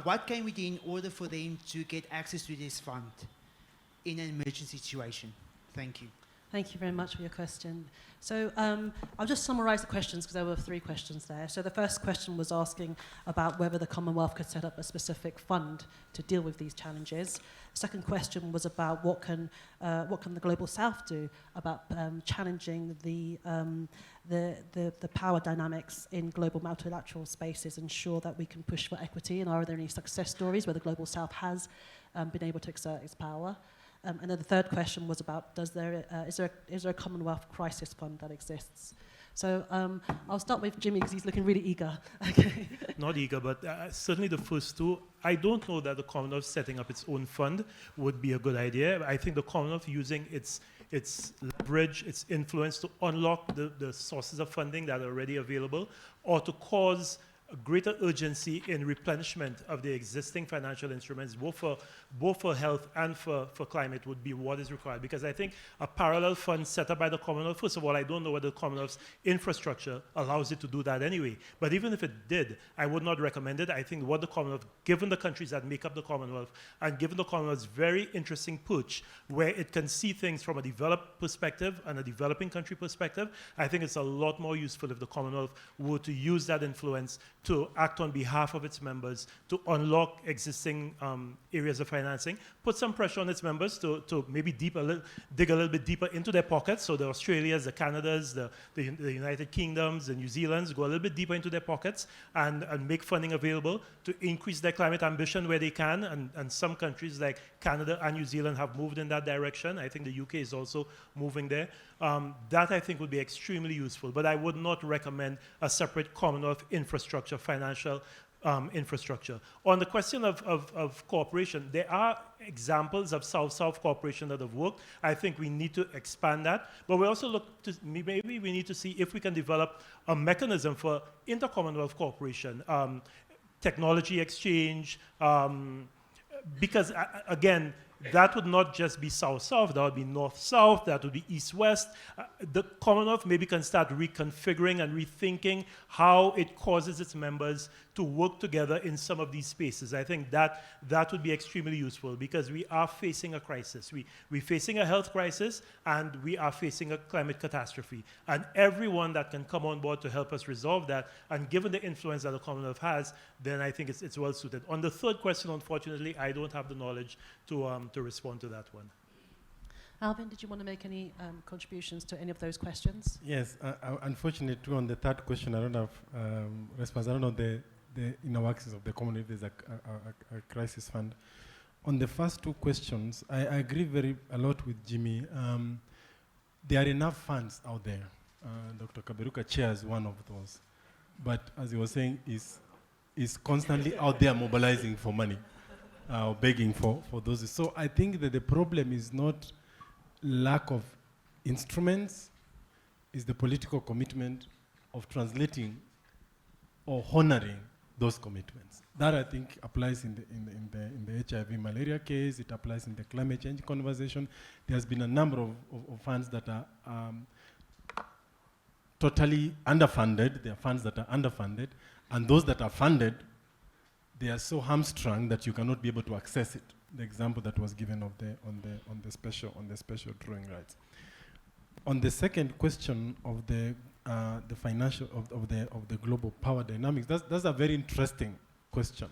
What can we do in order for them to get access to this fund in an emergency situation? Thank you.
Thank you very much for your question. So I'll just summarize the questions because there were 3 questions there. So the first question was asking about whether the Commonwealth could set up a specific fund to deal with these challenges. The second question was about what can the Global South do about challenging the power dynamics in global multilateral spaces, ensure that we can push for equity, and are there any success stories where the Global South has been able to exert its power? And then the third question was about, is there a Commonwealth Crisis Fund that exists? So I'll start with Jimmy because he's looking really eager. Okay.
Not eager, but certainly the first two. I don't know that the Commonwealth setting up its own fund would be a good idea. I think the Commonwealth using its leverage, its influence to unlock the sources of funding that are already available, or to cause a greater urgency in replenishment of the existing financial instruments, both for health and for climate, would be what is required. Because I think a parallel fund set up by the Commonwealth, first of all, I don't know whether the Commonwealth's infrastructure allows it to do that anyway. But even if it did, I would not recommend it. I think what the Commonwealth, given the countries that make up the Commonwealth, and given the Commonwealth's very interesting push, where it can see things from a developed perspective and a developing country perspective, I think it's a lot more useful if the Commonwealth were to use that influence to act on behalf of its members, to unlock existing areas of financing, put some pressure on its members to maybe dig a little bit deeper into their pockets. So the Australias, the Canadas, the United Kingdoms, the New Zealands go a little bit deeper into their pockets and make funding available to increase their climate ambition where they can. And some countries like Canada and New Zealand have moved in that direction. I think the UK is also moving there. That I think would be extremely useful, but I would not recommend a separate Commonwealth infrastructure, financial infrastructure. On the question of cooperation, there are examples of South-South cooperation that have worked. I think we need to expand that, but we also look to, maybe we need to see if we can develop a mechanism for inter-Commonwealth cooperation, technology exchange, because again, that would not just be South-South, that would be North-South, that would be East-West. The Commonwealth maybe can start reconfiguring and rethinking how it causes its members to work together in some of these spaces. I think that would be extremely useful because we are facing a crisis. We're facing a health crisis and we are facing a climate catastrophe. And everyone that can come on board to help us resolve that, and given the influence that the Commonwealth has, then I think it's well suited. On the third question, unfortunately, I don't have the knowledge to respond to that one.
Alvin, did you want to make any contributions to any of those questions?
Yes, unfortunately, too, on the third question, I don't have response. I don't know the inner workings of the Commonwealth. There's a crisis fund. On the first two questions, I agree a lot with Jimmy. There are enough funds out there. Dr. Kaberuka chairs one of those. But as he was saying, is constantly out there mobilizing for money, begging for those. So I think that the problem is not lack of instruments, is the political commitment of translating or honoring those commitments. That I think applies in the HIV malaria case. It applies in the climate change conversation. There's been a number of funds that are totally underfunded. There are funds that are underfunded, and those that are funded, they are so hamstrung that you cannot be able to access it. The example that was given of on the special drawing rights. On the second question of the financial of the global power dynamics, that's a very interesting question.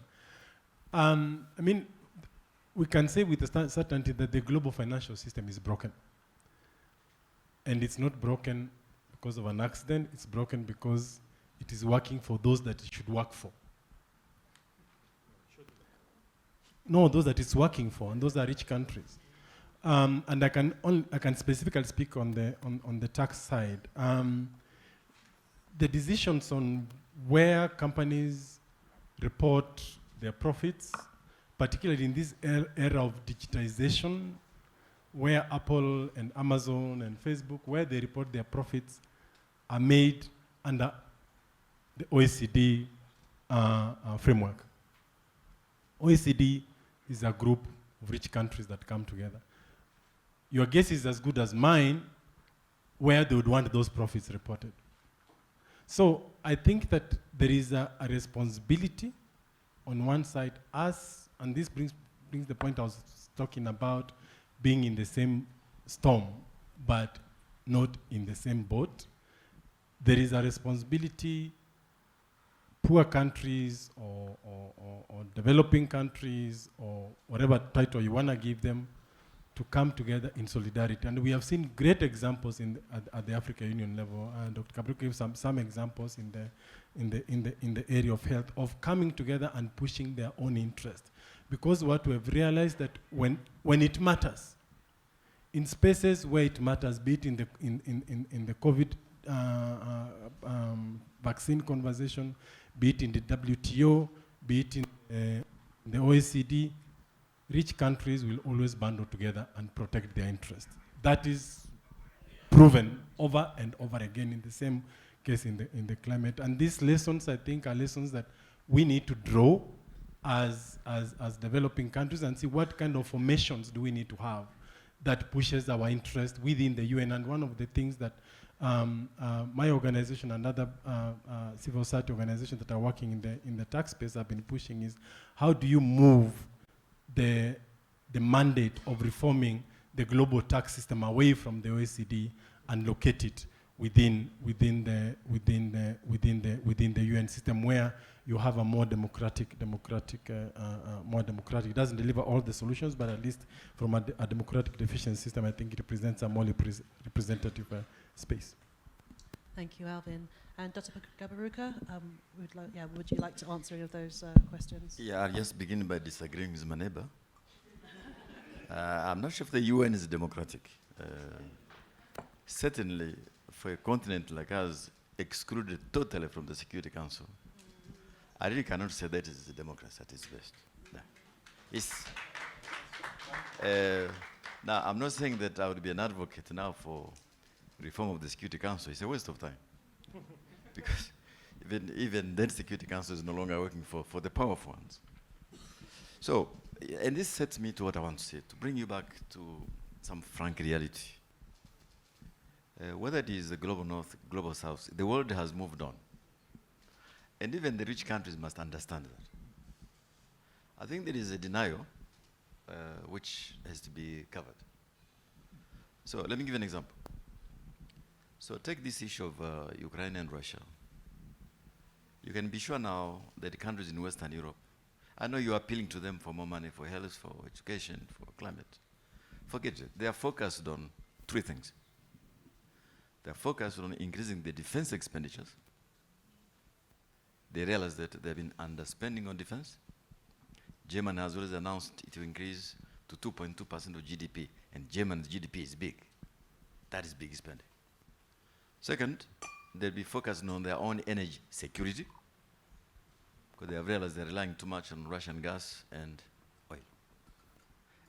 I mean, we can say with certainty that the global financial system is broken, and it's not broken because of an accident. It's broken because it is working for those that it should work for. No, those that it's working for, and those are rich countries. And I can specifically speak on the tax side. The decisions on where companies report their profits, particularly in this era of digitization, where Apple and Amazon and Facebook, where they report their profits, are made under the OECD framework. OECD is a group of rich countries that come together. Your guess is as good as mine where they would want those profits reported. So I think that there is a responsibility on one side, us, and this brings the point I was talking about, being in the same storm, but not in the same boat. There is a responsibility, poor countries or developing countries or whatever title you want to give them, to come together in solidarity. And we have seen great examples at the African Union level. Dr. Kabru gave some examples in the area of health, of coming together and pushing their own interest. Because what we have realized that when it matters, in spaces where it matters, be it in the COVID vaccine conversation, be it in the WTO, be it in the OECD, rich countries will always band together and protect their interests. That is proven over and over again in the same case in the climate. And these lessons, I think, are lessons that we need to draw as developing countries and see what kind of formations do we need to have that pushes our interest within the UN. And one of the things that my organization and other civil society organizations that are working in the tax space have been pushing is, how do you move the mandate of reforming the global tax system away from the OECD and locate it within the UN system, where you have a more democratic. It doesn't deliver all the solutions, but at least from a democratic efficient system, I think it represents a more representative space.
Thank you, Alvin. And Dr. Gabaruka, would you like to answer any of those questions?
Yeah, I'll just begin by disagreeing with my neighbor. I'm not sure if the UN is democratic. Certainly, for a continent like us, excluded totally from the Security Council, I really cannot say that is a democracy at its best. No. It's, now, I'm not saying that I would be an advocate now for reform of the Security Council. It's a waste of time. Because even then Security Council is no longer working for the powerful ones. So, and this sets me to what I want to say, to bring you back to some frank reality. Whether it is the global north, global south, the world has moved on. And even the rich countries must understand that. I think there is a denial which has to be covered. So let me give an example. So take this issue of Ukraine and Russia. You can be sure now that the countries in Western Europe, I know you are appealing to them for more money for health, for education, for climate. Forget it. They are focused on three things. They are focused on increasing the defense expenditures. They realize that they have been underspending on defense. Germany has always announced it will increase to 2.2% of GDP, and German's GDP is big. That is big spending. Second, they'll be focusing on their own energy security, because they have realized they're relying too much on Russian gas and oil.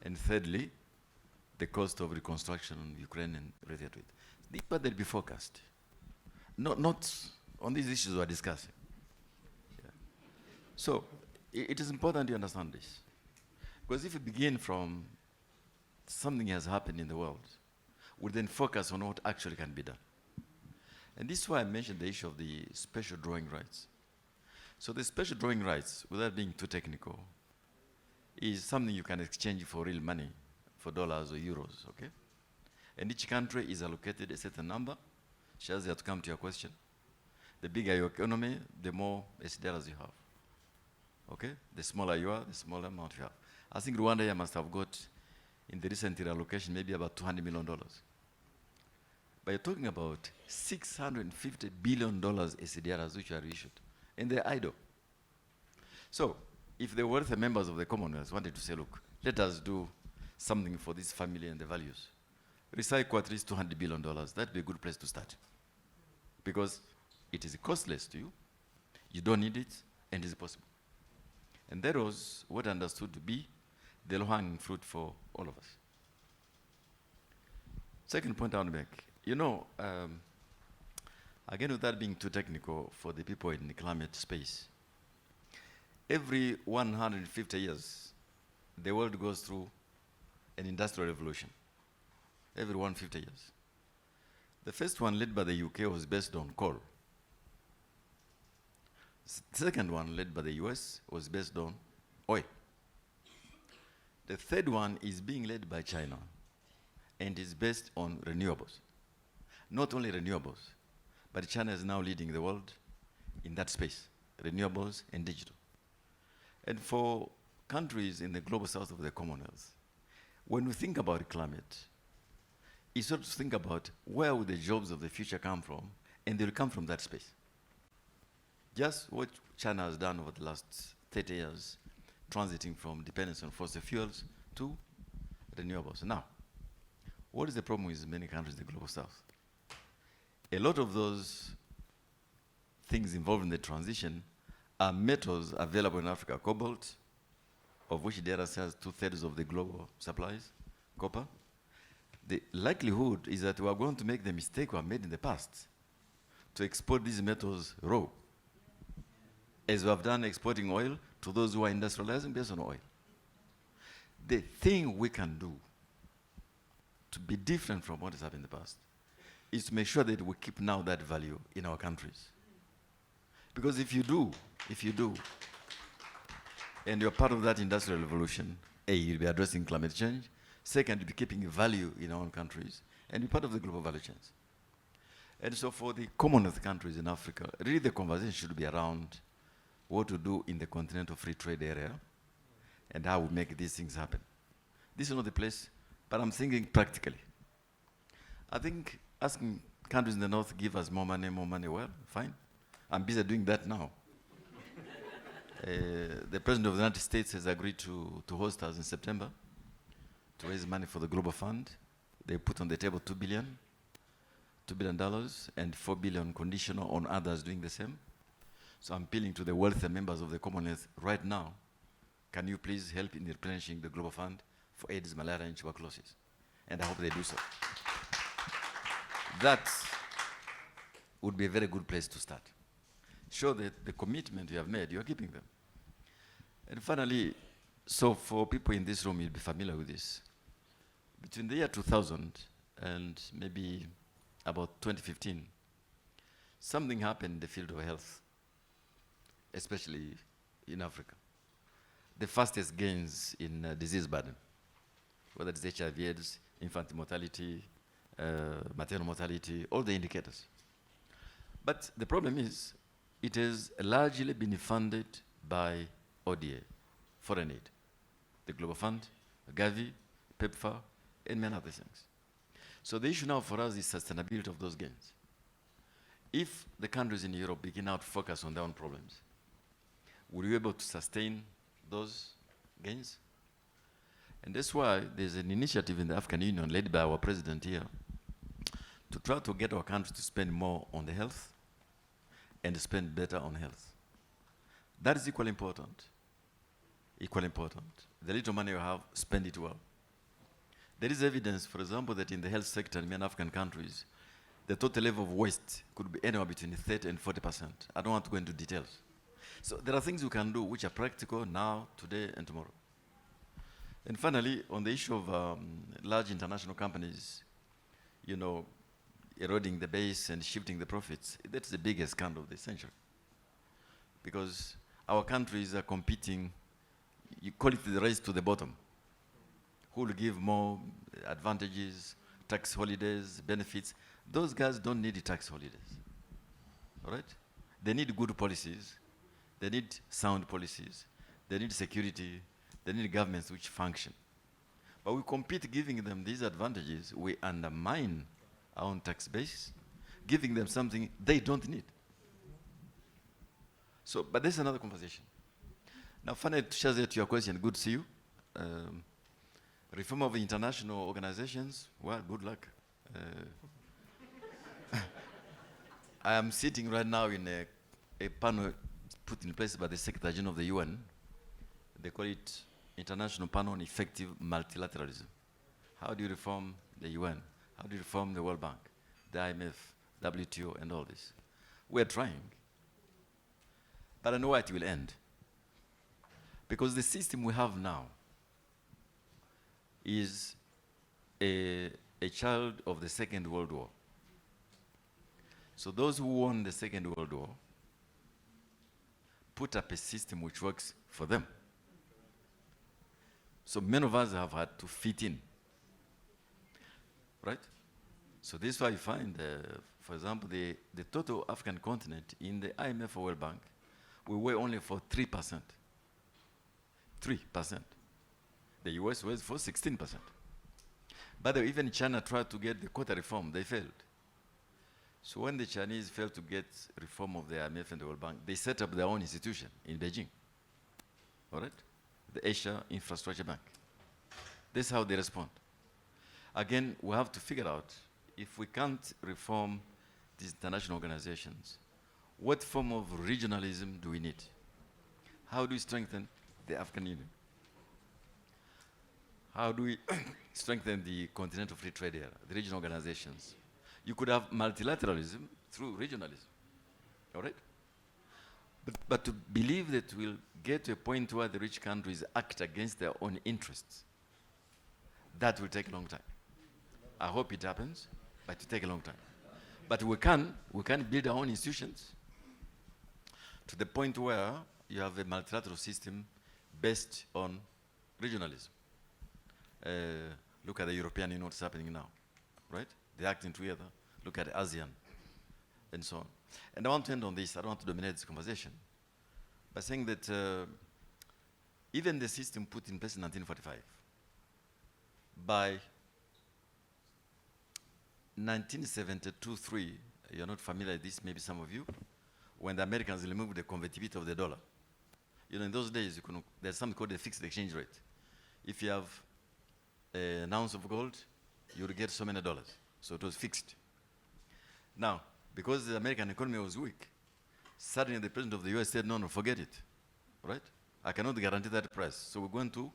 And thirdly, the cost of reconstruction in Ukraine and related to it. But they'll be focused. Not on these issues we're discussing. Yeah. So, it is important you understand this. Because if you begin from something has happened in the world, we then focus on what actually can be done. And this is why I mentioned the issue of the special drawing rights. So the special drawing rights, without being too technical, is something you can exchange for real money, for dollars or euros, okay? And each country is allocated a certain number. Shazia, to come to your question, the bigger your economy, the more SDRs you have. Okay? The smaller you are, the smaller amount you have. I think Rwanda here must have got, in the recent allocation, maybe about $200 million. But you're talking about $650 billion SDRs which are issued. And they're idle. So, if the wealthy members of the Commonwealth wanted to say, look, let us do something for this family and the values, recycle at least $200 billion, that'd be a good place to start. Because it is costless to you, you don't need it, and it's possible. And that was what I understood to be the low-hanging fruit for all of us. Second point I want to make, you know, again, without being too technical for the people in the climate space, every 150 years, the world goes through an industrial revolution. Every 150 years. The first one, led by the UK, was based on coal. The second one, led by the US, was based on oil. The third one is being led by China and is based on renewables. Not only renewables, but China is now leading the world in that space, renewables and digital. And for countries in the global south of the Commonwealth, when we think about climate, it's sort of think about where will the jobs of the future come from, and they will come from that space. Just what China has done over the last 30 years, transiting from dependence on fossil fuels to renewables. Now, what is the problem with many countries in the global south? A lot of those things involved in the transition are metals available in Africa. Cobalt, of which data says 2/3 of the global supplies, copper. The likelihood is that we are going to make the mistake we have made in the past to export these metals raw, as we have done exporting oil to those who are industrializing based on oil. The thing we can do to be different from what has happened in the past is to make sure that we keep now that value in our countries. Because if you do, and you're part of that industrial revolution, A, you'll be addressing climate change. Second, you'll be keeping value in our own countries, and be part of the global value chains. And so for the Commonwealth countries in Africa, really the conversation should be around what to do in the continental free trade area and how we make these things happen. This is not the place, but I'm thinking practically. I think asking countries in the north give us more money, well, fine. I'm busy doing that now. The President of the United States has agreed to host us in September to raise money for the Global Fund. They put on the table $2 billion, and $4 billion conditional on others doing the same. So I'm appealing to the wealthier members of the Commonwealth right now, can you please help in replenishing the Global Fund for AIDS, malaria, and tuberculosis? And I hope they do so. That would be a very good place to start. Show that the commitment you have made, you are keeping them. And finally, so for people in this room, you'll be familiar with this. Between the year 2000 and maybe about 2015, something happened in the field of health, especially in Africa. The fastest gains in disease burden, whether it's HIV, AIDS, infant mortality, maternal mortality, all the indicators. But the problem is, it has largely been funded by ODA, foreign aid, the Global Fund, Gavi, PEPFAR, and many other things. So the issue now for us is sustainability of those gains. If the countries in Europe begin now to focus on their own problems, will you be able to sustain those gains? And that's why there's an initiative in the African Union led by our president here to try to get our countries to spend more on the health and spend better on health. That is equally important. Equally important. The little money you have, spend it well. There is evidence, for example, that in the health sector in many African countries, the total level of waste could be anywhere between 30 and 40%. I don't want to go into details. So there are things you can do which are practical now, today, and tomorrow. And finally, on the issue of large international companies, you know, eroding the base and shifting the profits, that's the biggest scandal of the century. Because our countries are competing, you call it the race to the bottom. Who will give more advantages, tax holidays, benefits? Those guys don't need tax holidays, all right? They need good policies. They need sound policies. They need security. They need governments which function. But we compete giving them these advantages. We undermine our own tax base, giving them something they don't need. So, but that's another conversation. Now, finally, Shazia, to your question, good to see you. Reform of international organizations, well, good luck. I am sitting right now in a panel put in place by the Secretary General of the UN. They call it International Panel on Effective Multilateralism. How do you reform the UN? How do you reform the World Bank, the IMF, WTO, and all this? We're trying. But I know where it will end. Because the system we have now is a child of the Second World War. So those who won the Second World War put up a system which works for them. So many of us have had to fit in, right? So this is why you find, for example, the total African continent in the IMF or World Bank, we were only for 3%. 3%. The US was for 16%. By the way, even China tried to get the quota reform, they failed. So when the Chinese failed to get reform of the IMF and the World Bank, they set up their own institution in Beijing, all right? The Asia Infrastructure Bank. This is how they respond. Again, we have to figure out, if we can't reform these international organizations, what form of regionalism do we need? How do we strengthen the African Union? How do we strengthen the continental free trade area, the regional organizations? You could have multilateralism through regionalism, all right? But to believe that we'll get to a point where the rich countries act against their own interests, that will take a long time. I hope it happens, but it will take a long time. But we can build our own institutions to the point where you have a multilateral system based on regionalism. Look at the European Union, what's happening now, right? They're acting together. Look at ASEAN, and so on. And I want to end on this. I don't want to dominate this conversation. by saying that even the system put in place in 1945, by 1972-3, you're not familiar with this, maybe some of you, when the Americans removed the convertibility of the dollar. You know, in those days, there's something called the fixed exchange rate. If you have an ounce of gold, you'll get so many dollars. So it was fixed. Now, because the American economy was weak, suddenly the president of the US said, no, no, forget it, right? I cannot guarantee that price. So we're going to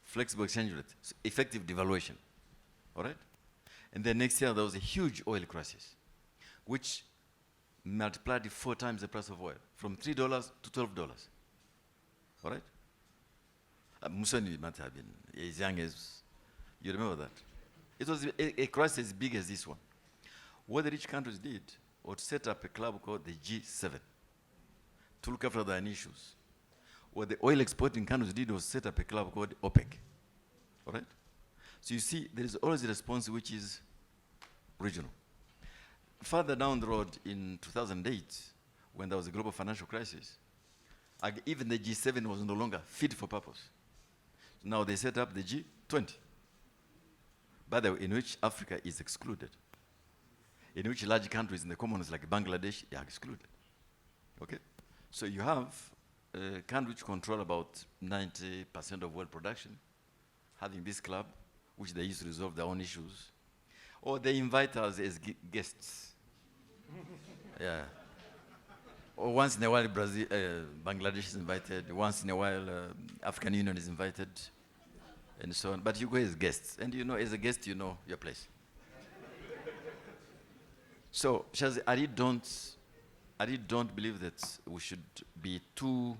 flexible exchange rate, so effective devaluation, all right? And then next year, there was a huge oil crisis, which multiplied 4 times the price of oil, from $3 to $12, all right? Musoni might have been as young as, you remember that? It was a crisis as big as this one. What the rich countries did was set up a club called the G7 to look after their own issues. What the oil exporting countries did was set up a club called OPEC, all right? So you see, there is always a response which is regional. Further down the road in 2008, when there was a global financial crisis, even the G7 was no longer fit for purpose. Now they set up the G20, by the way, in which Africa is excluded, in which large countries in the Commonwealth like Bangladesh are excluded. Okay? So you have countries which control about 90% of world production, having this club, which they use to resolve their own issues, or they invite us as guests. Yeah. Or once in a while, Bangladesh is invited. Once in a while, African Union is invited, and so on. But you go as guests, and you know, as a guest, you know your place. So, Shazi, I really don't believe that we should be too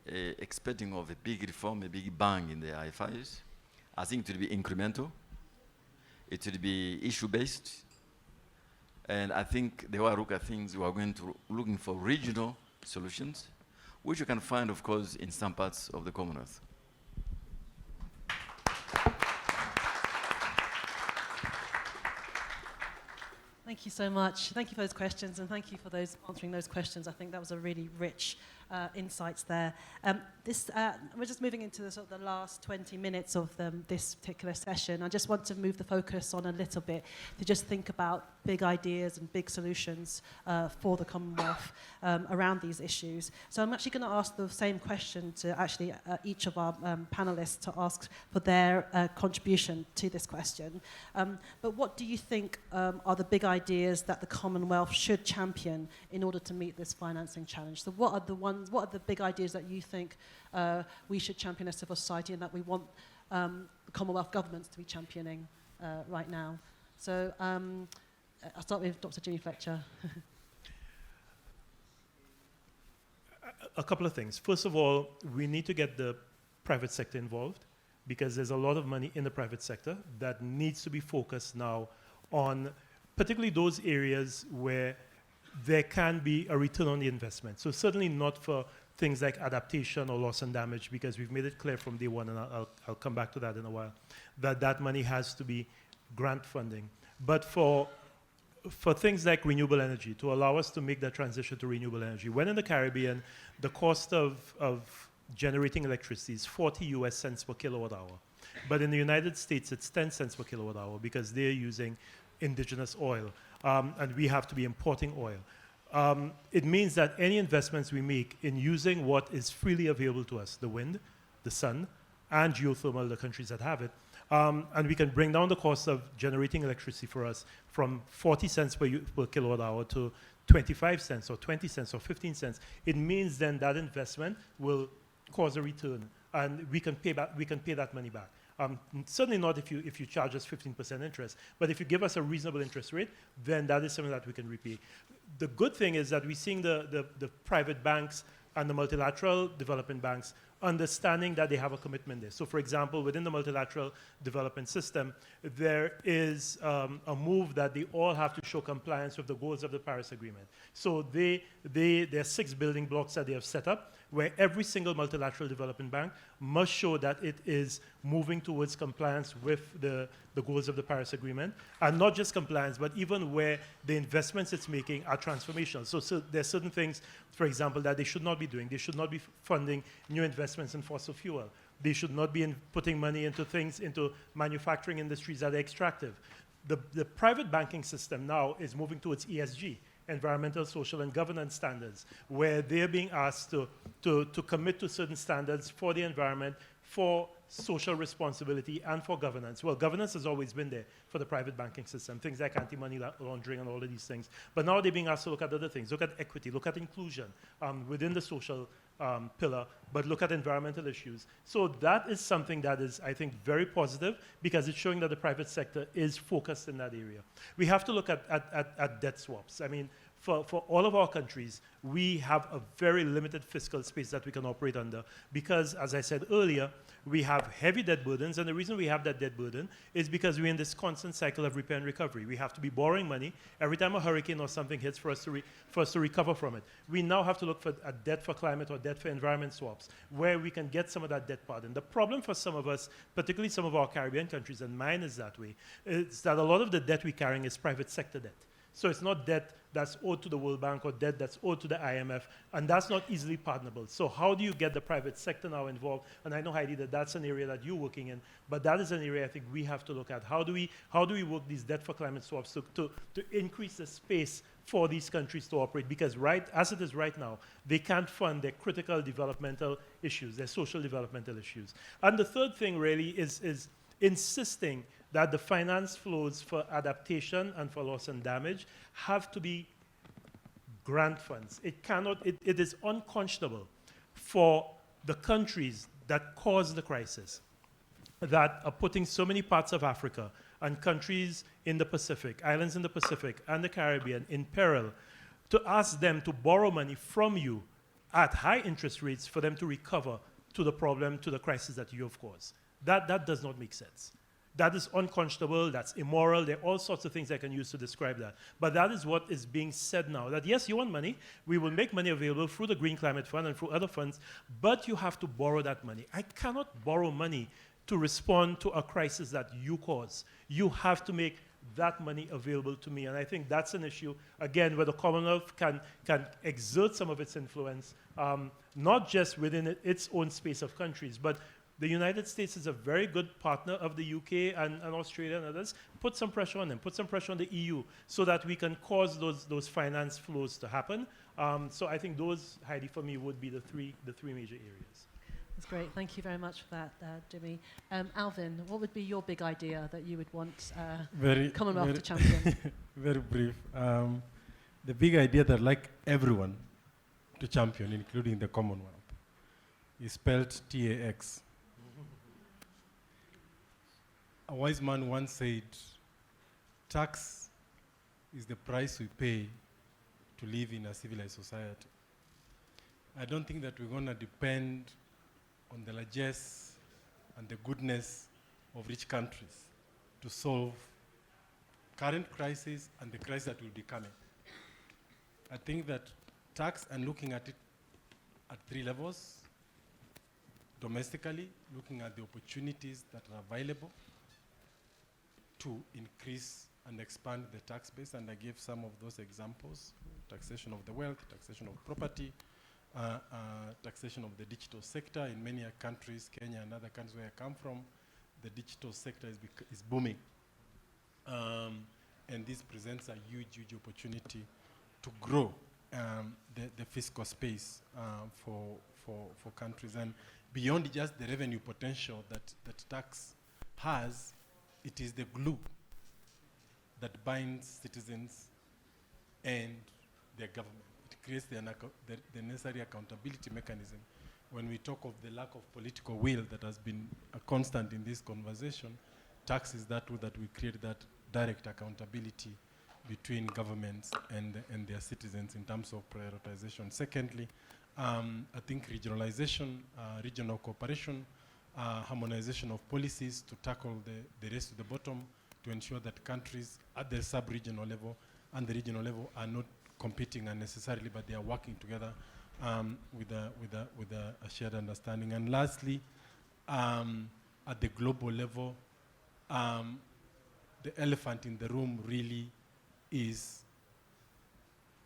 expecting of a big reform, a big bang in the IFIs. I think it will be incremental. It will be issue-based. And I think the way I look at things, we are going to looking for regional solutions, which you can find, of course, in some parts of the Commonwealth.
Thank you so much. Thank you for those questions, and thank you for answering those questions. I think that was a really rich insights there. We're just moving into the last 20 minutes of this particular session. I just want to move the focus on a little bit to just think about big ideas and big solutions for the Commonwealth around these issues. So I'm actually going to ask the same question to actually each of our panelists to ask for their contribution to this question. But what do you think are the big ideas that the Commonwealth should champion in order to meet this financing challenge? So what are the big ideas that you think we should champion as civil society and that we want the Commonwealth governments to be championing right now? So I'll start with Dr. Jimmy Fletcher.
A couple of things. First of all, we need to get the private sector involved because there's a lot of money in the private sector that needs to be focused now on particularly those areas where there can be a return on the investment. So certainly not for things like adaptation or loss and damage, because we've made it clear from day one, and I'll come back to that in a while, that money has to be grant funding. But for things like renewable energy, to allow us to make that transition to renewable energy. When in the Caribbean, the cost of generating electricity is 40 US cents per kilowatt hour. But in the United States, it's 10 cents per kilowatt hour because they're using indigenous oil, and we have to be importing oil. It means that any investments we make in using what is freely available to us, the wind, the sun, and geothermal, the countries that have it, and we can bring down the cost of generating electricity for us from 40 cents per kilowatt hour to 25 cents or 20 cents or 15 cents. It means then that investment will cause a return, and we can pay that money back. Certainly not if you charge us 15% interest, but if you give us a reasonable interest rate, then that is something that we can repay. The good thing is that we're seeing the private banks and the multilateral development banks understanding that they have a commitment there. So for example, within the multilateral development system, there is a move that they all have to show compliance with the goals of the Paris Agreement. So there are 6 building blocks that they have set up, where every single multilateral development bank must show that it is moving towards compliance with the goals of the Paris Agreement, and not just compliance, but even where the investments it's making are transformational. So there are certain things, for example, that they should not be doing. They should not be funding new investments in fossil fuel. They should not be putting money into things, into manufacturing industries that are extractive. The private banking system now is moving towards ESG, environmental, social, and governance standards, where they're being asked to commit to certain standards for the environment, for social responsibility, and for governance. Well, governance has always been there for the private banking system, things like anti-money laundering and all of these things. But now they're being asked to look at other things, look at equity, look at inclusion within the social pillar, but look at environmental issues. So that is something that is, I think, very positive, because it's showing that the private sector is focused in that area. We have to look at debt swaps. I mean, for all of our countries, we have a very limited fiscal space that we can operate under, because, as I said earlier, we have heavy debt burdens, and the reason we have that debt burden is because we're in this constant cycle of repair and recovery. We have to be borrowing money every time a hurricane or something hits for us to recover from it. We now have to look for a debt for climate or debt for environment swaps, where we can get some of that debt pardon. The problem for some of us, particularly some of our Caribbean countries, and mine is that way, is that a lot of the debt we're carrying is private sector debt. So it's not debt that's owed to the World Bank or debt that's owed to the IMF, and that's not easily pardonable. So how do you get the private sector now involved? And I know, Heidi, that that's an area that you're working in, but that is an area I think we have to look at. How do we work these debt for climate swaps to increase the space for these countries to operate? Because as it is right now, they can't fund their critical developmental issues, their social developmental issues. And the third thing really is insisting that the finance flows for adaptation and for loss and damage have to be grant funds. It is unconscionable for the countries that caused the crisis, that are putting so many parts of Africa and countries in the Pacific, islands in the Pacific and the Caribbean in peril, to ask them to borrow money from you at high interest rates for them to recover to the problem, to the crisis that you have caused. That does not make sense. That is unconscionable, that's immoral, there are all sorts of things I can use to describe that. But that is what is being said now, that yes, you want money, we will make money available through the Green Climate Fund and through other funds, but you have to borrow that money. I cannot borrow money to respond to a crisis that you cause. You have to make that money available to me, and I think that's an issue, again, where the Commonwealth can exert some of its influence, not just within its own space of countries, but the United States is a very good partner of the UK and Australia and others. Put some pressure on them. Put some pressure on the EU so that we can cause those finance flows to happen. So I think those, Heidi, for me, would be the three major areas.
That's great. Thank you very much for that, Jimmy. Alvin, what would be your big idea that you would want Commonwealth to champion?
Very brief. The big idea that I'd like everyone to champion, including the Commonwealth, is spelled TAX. A wise man once said, tax is the price we pay to live in a civilized society. I don't think that we're going to depend on the largesse and the goodness of rich countries to solve current crisis and the crisis that will be coming. I think that tax, and looking at it at 3 levels, domestically, looking at the opportunities that are available to increase and expand the tax base, and I gave some of those examples: taxation of the wealth, taxation of property, taxation of the digital sector. In many countries, Kenya and other countries where I come from, the digital sector is booming. And this presents a huge opportunity to grow the fiscal space for countries. And beyond just the revenue potential that tax has, it is the glue that binds citizens and their government. It creates the necessary accountability mechanism. When we talk of the lack of political will that has been a constant in this conversation, tax is that tool that we create that direct accountability between governments and their citizens in terms of prioritization. Secondly, I think regionalization, regional cooperation, harmonization of policies to tackle the race to the bottom, to ensure that countries at the sub-regional level and the regional level are not competing unnecessarily, but they are working together with a shared understanding. And lastly, at the global level, the elephant in the room really is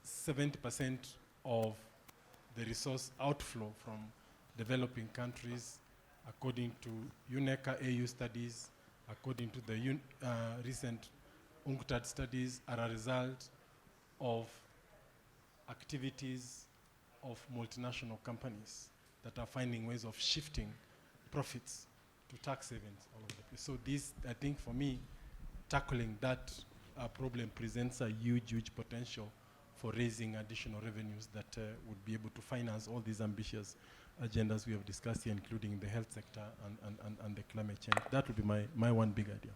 70% of the resource outflow from developing countries, according to UNECA AU studies, according to the recent UNCTAD studies, are a result of activities of multinational companies that are finding ways of shifting profits to tax havens all over the place. So this, I think for me, tackling that problem presents a huge, huge potential for raising additional revenues that would be able to finance all these ambitious agendas we have discussed here, including the health sector and the climate change. That would be my one big idea.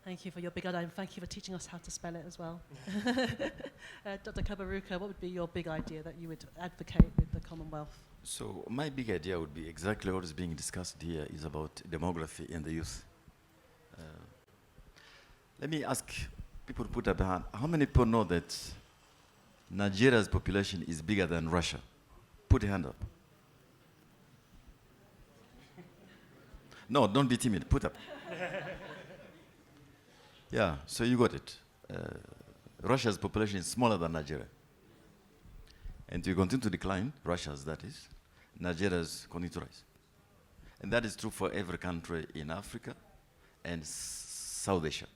Thank you for your big idea, and thank you for teaching us how to spell it as well. Dr. Kabaruka, what would be your big idea that you would advocate with the Commonwealth?
So my big idea would be exactly what is being discussed here is about demography and the youth. Let me ask people to put up a hand. How many people know that Nigeria's population is bigger than Russia? Put a hand up. No, don't be timid. Put up. Yeah, so you got it. Russia's population is smaller than Nigeria. And we continue to decline, Russia's that is, Nigeria's continue to rise. And that is true for every country in Africa and South Asia.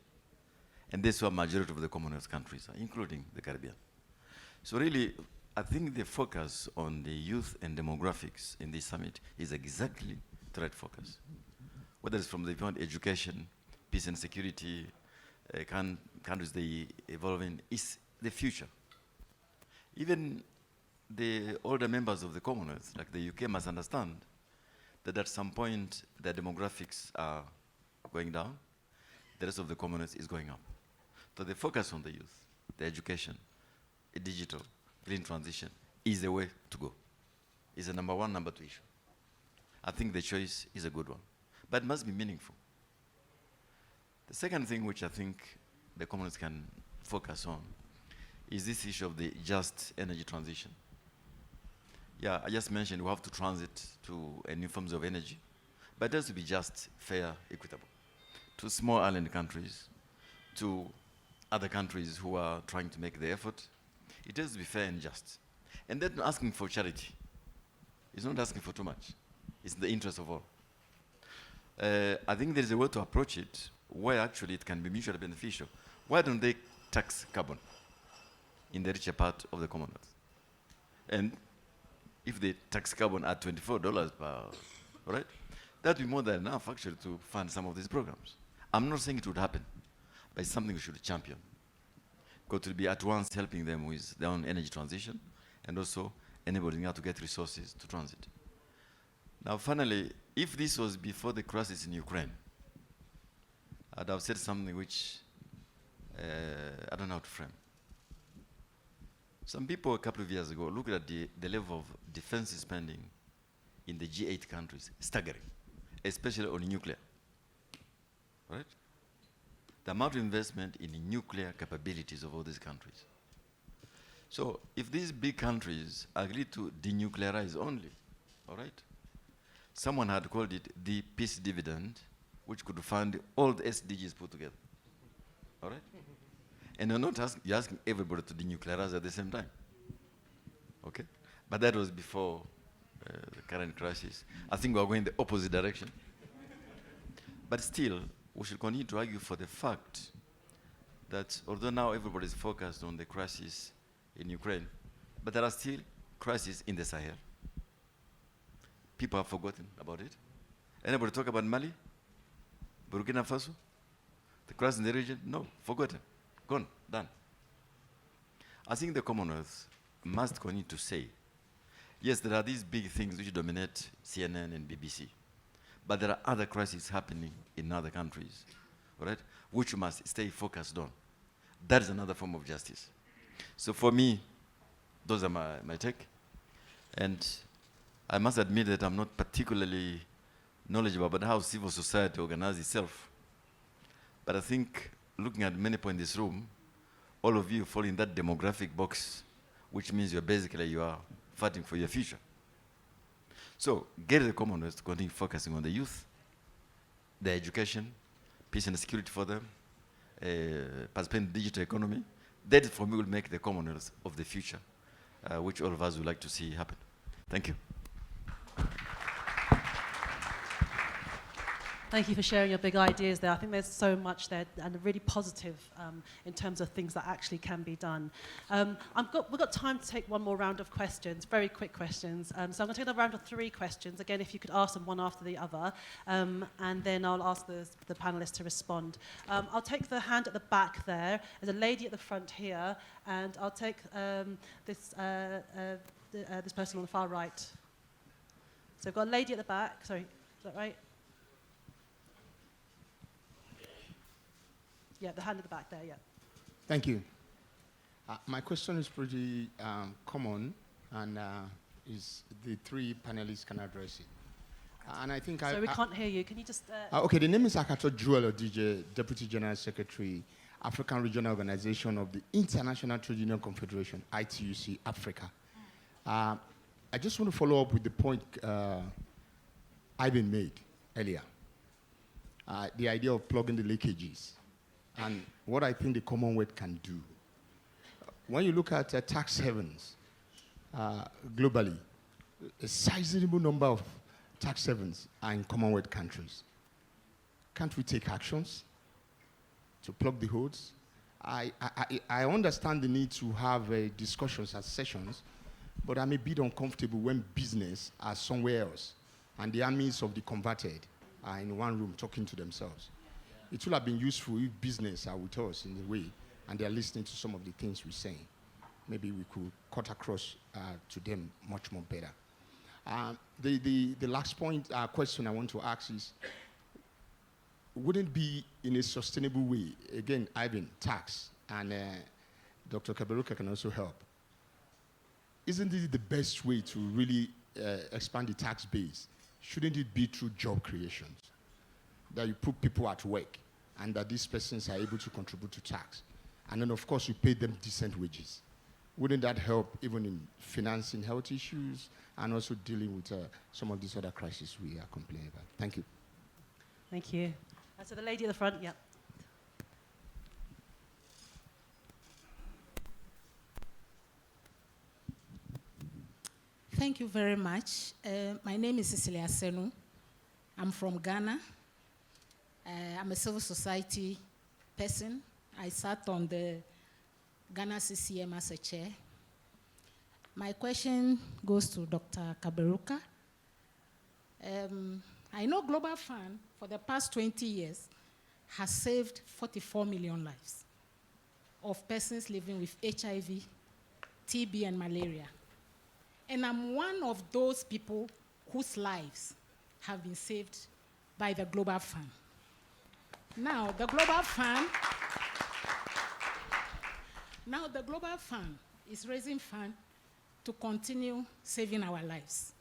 And this is where majority of the Commonwealth countries are, including the Caribbean. So really, I think the focus on the youth and demographics in this summit is exactly the right focus. Whether it's from the point of education, peace and security, countries they evolve in, is the future. Even the older members of the Commonwealth, like the UK, must understand that at some point the demographics are going down, the rest of the Commonwealth is going up. So the focus on the youth, the education, the digital, green transition is the way to go. It's the number one, number two issue. I think the choice is a good one, but it must be meaningful. The second thing which I think the Commonwealth can focus on is this issue of the just energy transition. Yeah, I just mentioned we have to transit to new forms of energy, but it has to be just, fair, equitable. To small island countries, to other countries who are trying to make the effort, it has to be fair and just. And then asking for charity. It's not asking for too much. It's in the interest of all. I think there's a way to approach it where actually it can be mutually beneficial. Why don't they tax carbon in the richer part of the Commonwealth? And if they tax carbon at $24 per, right? That would be more than enough actually to fund some of these programs. I'm not saying it would happen, but it's something we should champion. Because it will be at once helping them with their own energy transition and also enabling them to get resources to transit. Now finally, if this was before the crisis in Ukraine, I'd have said something which I don't know how to frame. Some people a couple of years ago looked at the level of defense spending in the G8 countries, staggering, especially on nuclear, right? The amount of investment in nuclear capabilities of all these countries. So if these big countries agree to denuclearize only, all right? Someone had called it the peace dividend, which could fund all the SDGs put together, all right? And you're asking everybody to denuclearize at the same time, okay? But that was before the current crisis. I think we're going the opposite direction. But still, we should continue to argue for the fact that although now everybody is focused on the crisis in Ukraine, but there are still crises in the Sahel. People have forgotten about it. Anybody talk about Mali? Burkina Faso? The crisis in the region? No, forgotten. Gone, done. I think the Commonwealth must continue to say, yes, there are these big things which dominate CNN and BBC, but there are other crises happening in other countries, all right, which we must stay focused on. That is another form of justice. So for me, those are my take. And I must admit that I'm not particularly knowledgeable about how civil society organizes itself. But I think, looking at many people in this room, all of you fall in that demographic box, which means you are fighting for your future. So, get the Commonwealth to continue focusing on the youth, their education, peace and security for them, participate in the digital economy. That, for me, will make the Commonwealth of the future, which all of us would like to see happen. Thank you.
Thank you for sharing your big ideas there. I think there's so much there and really positive in terms of things that actually can be done. We've got time to take one more round of questions, very quick questions. So I'm going to take a round of 3 questions. Again, if you could ask them one after the other, and then I'll ask the panelists to respond. I'll take the hand at the back there. There's a lady at the front here, and I'll take this person on the far right. So I've got a lady at the back. Sorry, is that right? Yeah, the hand at the back there, yeah.
Thank you. My question is pretty common, and is the 3 panelists can address it. And I think
we can't hear you. Can you just...
okay, the name is Akato Joel Odije, Deputy General Secretary, African Regional Organization of the International Trade Union Confederation, ITUC Africa. I just want to follow up with the point Ivan made earlier. The idea of plugging the leakages. And what I think the Commonwealth can do. When you look at tax havens globally, a sizable number of tax havens are in Commonwealth countries. Can't we take actions to plug the holes? I understand the need to have discussions at sessions, but I'm a bit uncomfortable when business are somewhere else and the armies of the converted are in one room talking to themselves. It would have been useful if business are with us in a way and they're listening to some of the things we're saying. Maybe we could cut across to them much more better. The last question I want to ask is, wouldn't it be in a sustainable way, again, Ivan, tax, and Dr. Kaberuka can also help. Isn't it the best way to really expand the tax base? Shouldn't it be through job creations? That you put people at work and that these persons are able to contribute to tax. And then, of course, you pay them decent wages. Wouldn't that help even in financing health issues and also dealing with some of these other crises we are complaining about? Thank you.
Thank you. So the lady at the front, yeah.
Thank you very much. My name is Cecilia Senu. I'm from Ghana. I'm a civil society person. I sat on the Ghana CCM as a chair. My question goes to Dr. Kaberuka. I know Global Fund, for the past 20 years, has saved 44 million lives of persons living with HIV, TB, and malaria. And I'm one of those people whose lives have been saved by the Global Fund. Now, the Global Fund is raising funds to continue saving our lives.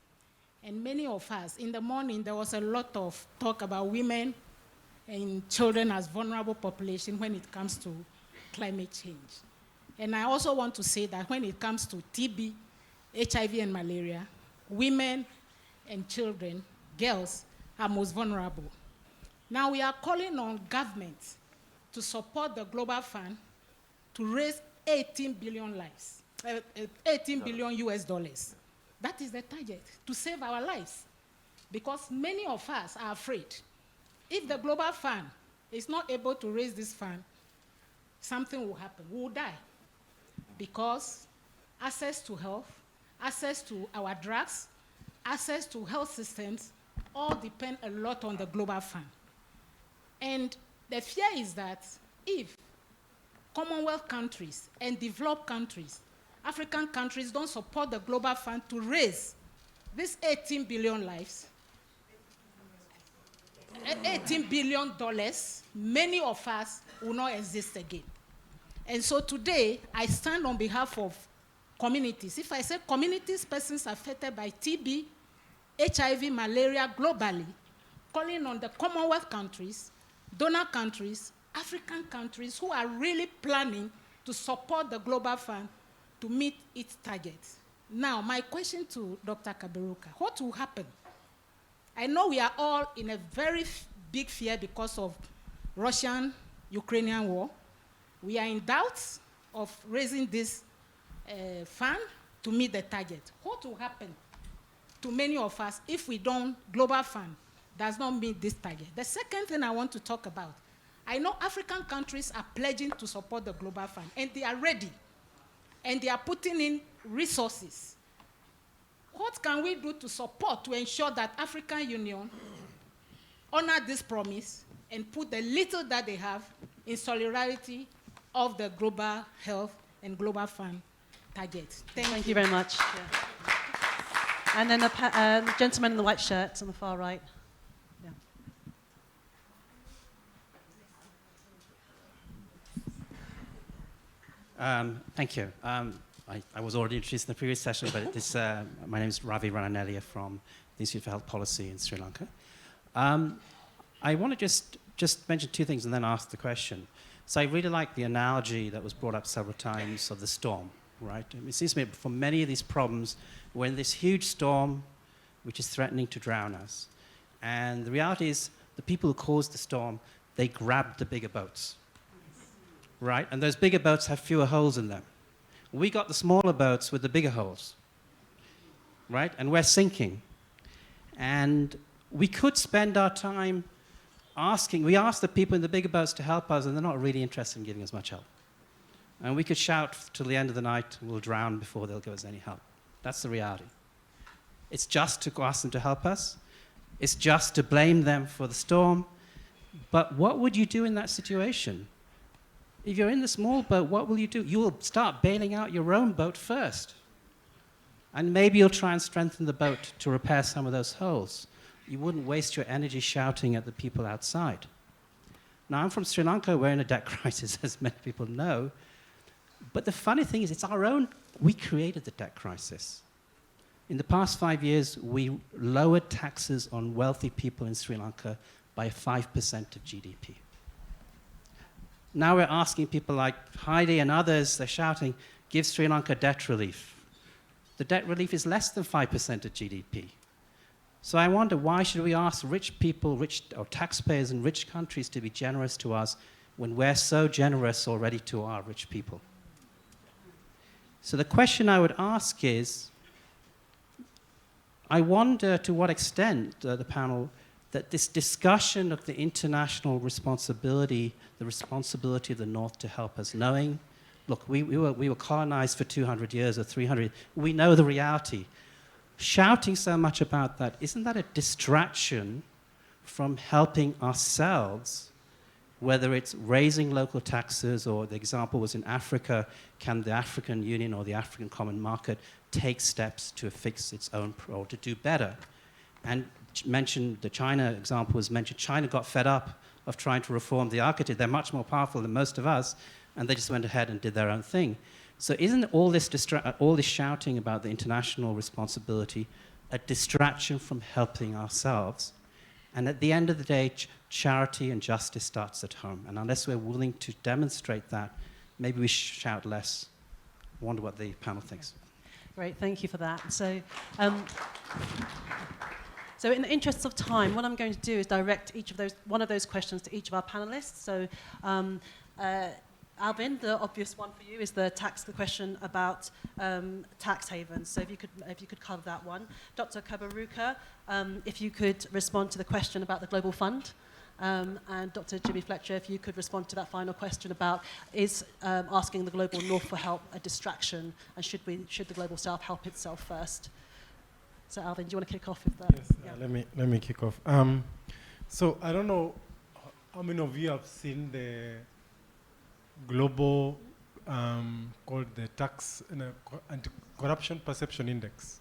And many of us, in the morning, there was a lot of talk about women and children as vulnerable population when it comes to climate change. And I also want to say that when it comes to TB, HIV, and malaria, women and children, girls, are most vulnerable. Now we are calling on government to support the Global Fund to raise 18 billion lives, 18 billion US dollars. That is the target, to save our lives. Because many of us are afraid. If the Global Fund is not able to raise this fund, something will happen. We will die. Because access to health, access to our drugs, access to health systems, all depend a lot on the Global Fund. And the fear is that if Commonwealth countries and developed countries, African countries don't support the Global Fund to raise these 18 billion lives, $18 billion, many of us will not exist again. And so today, I stand on behalf of communities. If I say communities, persons affected by TB, HIV, malaria globally, calling on the Commonwealth countries, donor countries, African countries who are really planning to support the Global Fund to meet its targets. Now, my question to Dr. Kaberuka, what will happen? I know we are all in a very big fear because of Russian-Ukrainian war. We are in doubt of raising this fund to meet the target. What will happen to many of us if we don't, Global Fund does not meet this target? The second thing I want to talk about, I know African countries are pledging to support the Global Fund, and they are ready, and they are putting in resources. What can we do to support, to ensure that African Union honor this promise and put the little that they have in solidarity of the global health and Global Fund targets?
Thank you very much. Yeah. And then the gentleman in the white shirt on the far right.
Thank you. I was already introduced in the previous session, but this, my name is Ravi Rananelia from the Institute for Health Policy in Sri Lanka. I want to just mention two things and then ask the question. So I really like the analogy that was brought up several times of the storm, right? It seems to me for many of these problems, we're in this huge storm which is threatening to drown us. And the reality is the people who caused the storm, they grabbed the bigger boats, right? And those bigger boats have fewer holes in them. We got the smaller boats with the bigger holes, right? And we're sinking. And we could spend our time we ask the people in the bigger boats to help us, and they're not really interested in giving us much help. And we could shout till the end of the night, we'll drown before they'll give us any help. That's the reality. It's just to ask them to help us. It's just to blame them for the storm. But what would you do in that situation? If you're in the small boat, what will you do? You will start bailing out your own boat first. And maybe you'll try and strengthen the boat to repair some of those holes. You wouldn't waste your energy shouting at the people outside. Now, I'm from Sri Lanka. We're in a debt crisis, as many people know. But the funny thing is, it's our own. We created the debt crisis. In the past 5 years, we lowered taxes on wealthy people in Sri Lanka by 5% of GDP. Now we're asking people like Heidi and others, they're shouting, give Sri Lanka debt relief. The debt relief is less than 5% of GDP. So I wonder, why should we ask rich people, or taxpayers in rich countries to be generous to us when we're so generous already to our rich people? So the question I would ask is, I wonder to what extent, the panel, that this discussion of the international responsibility, the responsibility of the North to help us, knowing, look, we were colonized for 200 years or 300, we know the reality. Shouting so much about that, isn't that a distraction from helping ourselves, whether it's raising local taxes, or the example was in Africa, can the African Union or the African Common Market take steps to fix its own, or to do better? And mentioned, the China example was mentioned, China got fed up of trying to reform the architecture. They're much more powerful than most of us, and they just went ahead and did their own thing. So isn't all this shouting about the international responsibility a distraction from helping ourselves? And at the end of the day, charity and justice starts at home. And unless we're willing to demonstrate that, maybe we shout less. I wonder what the panel thinks.
Great, thank you for that. So in the interests of time, what I'm going to do is direct one of those questions to each of our panelists. So Alvin, the obvious one for you is the question about tax havens. So if you could cover that one. Dr. Kaberuka, if you could respond to the question about the Global Fund. And Dr. Jimmy Fletcher, if you could respond to that final question about, is asking the Global North for help a distraction, and should the Global South help itself first? So Alvin, do you want to kick off with that?
Yes, yeah. Let me kick off. So I don't know how many of you have seen the global called the Tax Anti-Corruption Perception Index.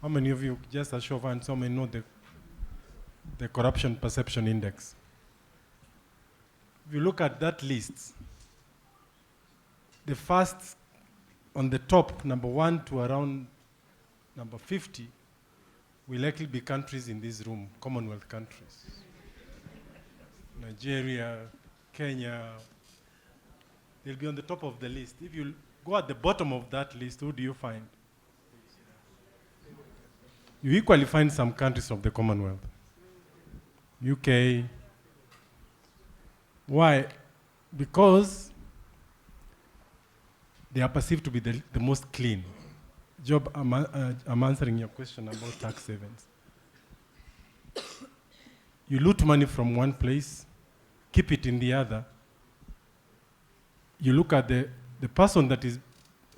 How many of you, just a show of hands, how many know the Corruption Perception Index? If you look at that list, the first on the top, number 1 to around number 50, will likely be countries in this room, Commonwealth countries. Nigeria, Kenya, they'll be on the top of the list. If you go at the bottom of that list, who do you find? You equally find some countries of the Commonwealth. UK. Why? Because they are perceived to be the most clean. Job, I'm answering your question about tax havens. You loot money from one place, keep it in the other. You look at the person that is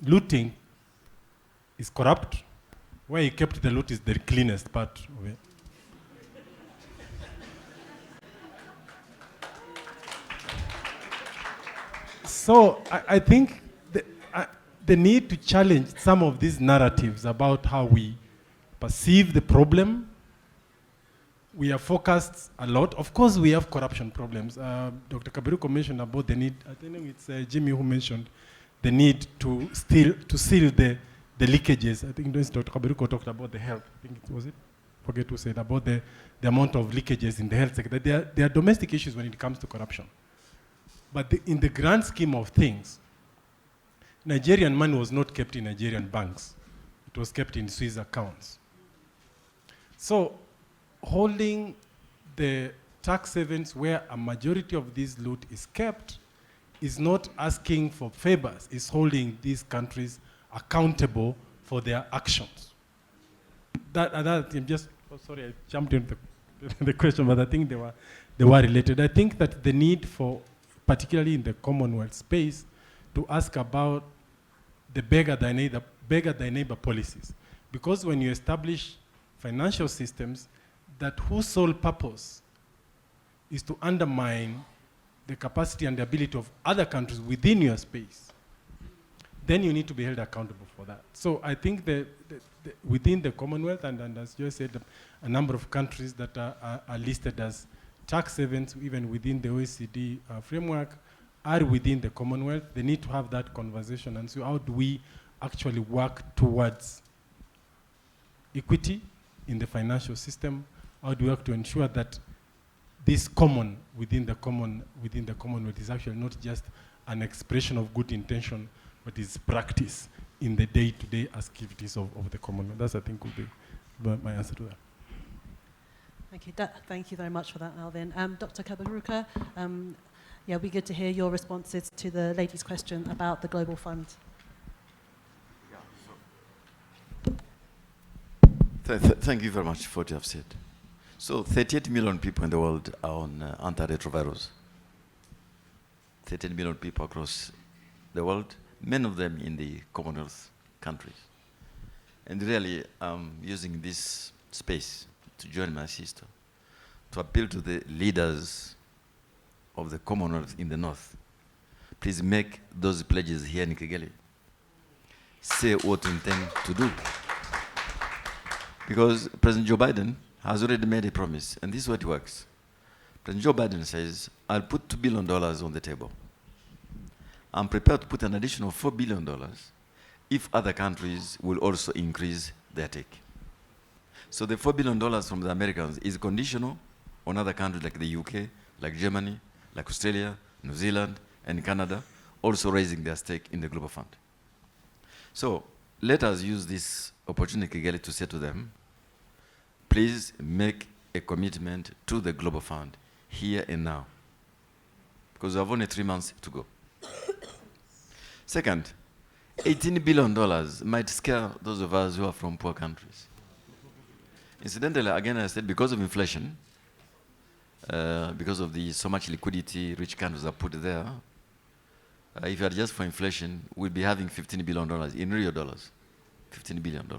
looting is corrupt. Where he kept the loot is the cleanest part of it. So I think the need to challenge some of these narratives about how we perceive the problem. We are focused a lot. Of course, we have corruption problems. Dr. Kaberuko mentioned about the need. I think it's Jimmy who mentioned the need to seal the leakages. I think Dr. Kaberuko talked about the health. I think it was it. Forget who said about the amount of leakages in the health sector. There are domestic issues when it comes to corruption. But in the grand scheme of things, Nigerian money was not kept in Nigerian banks. It was kept in Swiss accounts. So holding the tax havens where a majority of this loot is kept is not asking for favors, it's holding these countries accountable for their actions. Sorry, I jumped into the question, but I think they were related. I think that the need for, particularly in the Commonwealth space, to ask about the beggar thy neighbor policies. Because when you establish financial systems that whose sole purpose is to undermine the capacity and the ability of other countries within your space, then you need to be held accountable for that. So I think that within the Commonwealth, and as you said, a number of countries that are listed as tax havens, even within the OECD framework, are within the Commonwealth. They need to have that conversation. And so how do we actually work towards equity in the financial system? How do we work to ensure that this common within the Commonwealth is actually not just an expression of good intention, but is practice in the day-to-day activities of the Commonwealth? That's, I think, would be my answer to that.
Thank you. Thank you very much for that, Alvin. Dr. Kaberuka, yeah, it'd be good to hear your responses to the lady's question about the Global Fund.
Thank you very much for what you have said. So 38 million people in the world are on antiretrovirals. 38 million people across the world, many of them in the Commonwealth countries. And really, I'm using this space to join my sister to appeal to the leaders of the Commonwealth in the North. Please make those pledges here in Kigali. Say what you intend to do. Because President Joe Biden has already made a promise, and this is what works. President Joe Biden says, I'll put $2 billion on the table. I'm prepared to put an additional $4 billion if other countries will also increase their take. So the $4 billion from the Americans is conditional on other countries like the UK, like Germany, like Australia, New Zealand, and Canada, also raising their stake in the Global Fund. So let us use this opportunity to say to them, please make a commitment to the Global Fund here and now, because we have only 3 months to go. Second, $18 billion might scare those of us who are from poor countries. Incidentally, again, I said because of inflation, because of so much liquidity rich countries are put there, if you adjust for inflation, we'll be having $15 billion in real dollars. $15 billion.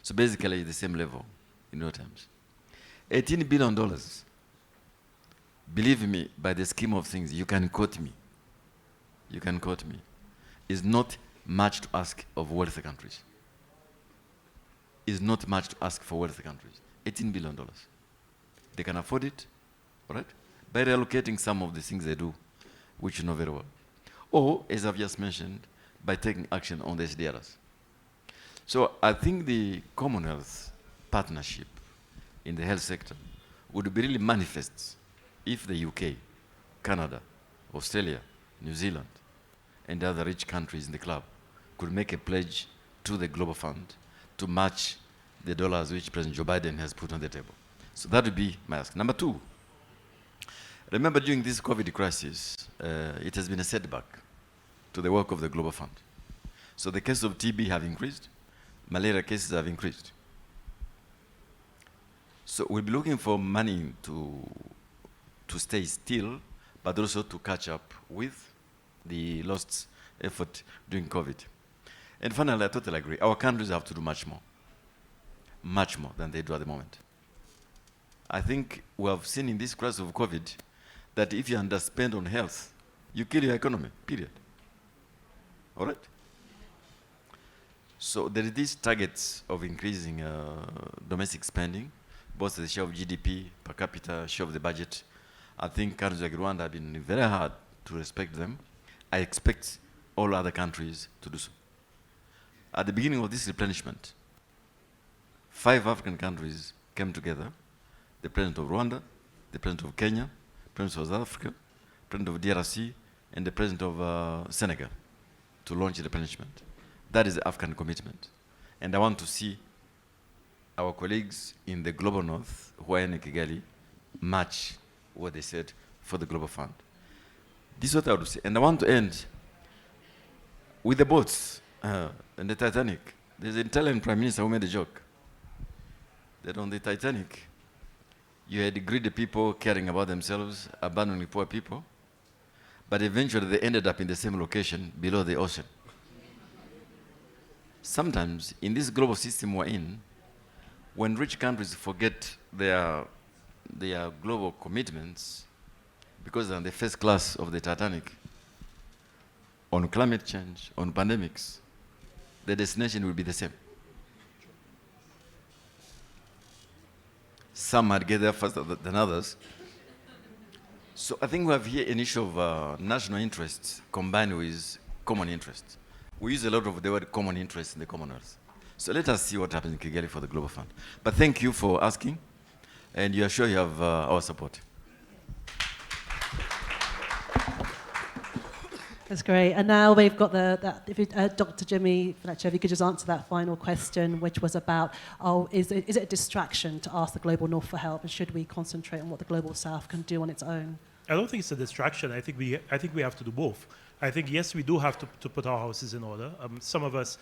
So basically the same level in real terms. $18 billion. Believe me, by the scheme of things, you can quote me. You can quote me. Is not much to ask of wealthy countries. Is not much to ask for wealthy countries. $18 billion. They can afford it, all right? By reallocating some of the things they do, which you know very well. Or, as I've just mentioned, by taking action on the SDRs. So I think the Commonwealth partnership in the health sector would be really manifest if the UK, Canada, Australia, New Zealand, and other rich countries in the club could make a pledge to the Global Fund to match the dollars which President Joe Biden has put on the table. So that would be my ask. Number two, remember during this COVID crisis, it has been a setback to the work of the Global Fund. So the cases of TB have increased, malaria cases have increased. So we'll be looking for money to stay still, but also to catch up with the lost effort during COVID. And finally, I totally agree. Our countries have to do much more than they do at the moment. I think we have seen in this crisis of COVID that if you underspend on health, you kill your economy, period. All right? So there are these targets of increasing domestic spending, both the share of GDP, per capita, share of the budget. I think countries like Rwanda have been very hard to respect them. I expect all other countries to do so. At the beginning of this replenishment, 5 African countries came together, the president of Rwanda, the president of Kenya, the president of South Africa, the president of DRC, and the president of Senegal to launch the replenishment. That is the African commitment. And I want to see our colleagues in the Global North, who are in Kigali, match what they said for the Global Fund. This is what I would say. And I want to end with the boats and the Titanic. There's an Italian prime minister who made a joke that on the Titanic, you had greedy people caring about themselves, abandoning poor people, but eventually they ended up in the same location below the ocean. Sometimes in this global system we're in, when rich countries forget their global commitments, because they're on the first class of the Titanic, on climate change, on pandemics, the destination will be the same. Some might get there faster than others. So I think we have here an issue of national interest combined with common interest. We use a lot of the word common interest in the Commonwealth. So let us see what happens in Kigali for the Global Fund. But thank you for asking, and you are sure you have our support.
That's great. And now we've got Dr. Jimmy Fletcher, if you could just answer that final question, which was about, is it a distraction to ask the Global North for help, and should we concentrate on what the Global South can do on its own?
I don't think it's a distraction. I think we have to do both. I think, yes, we do have to put our houses in order. Some of us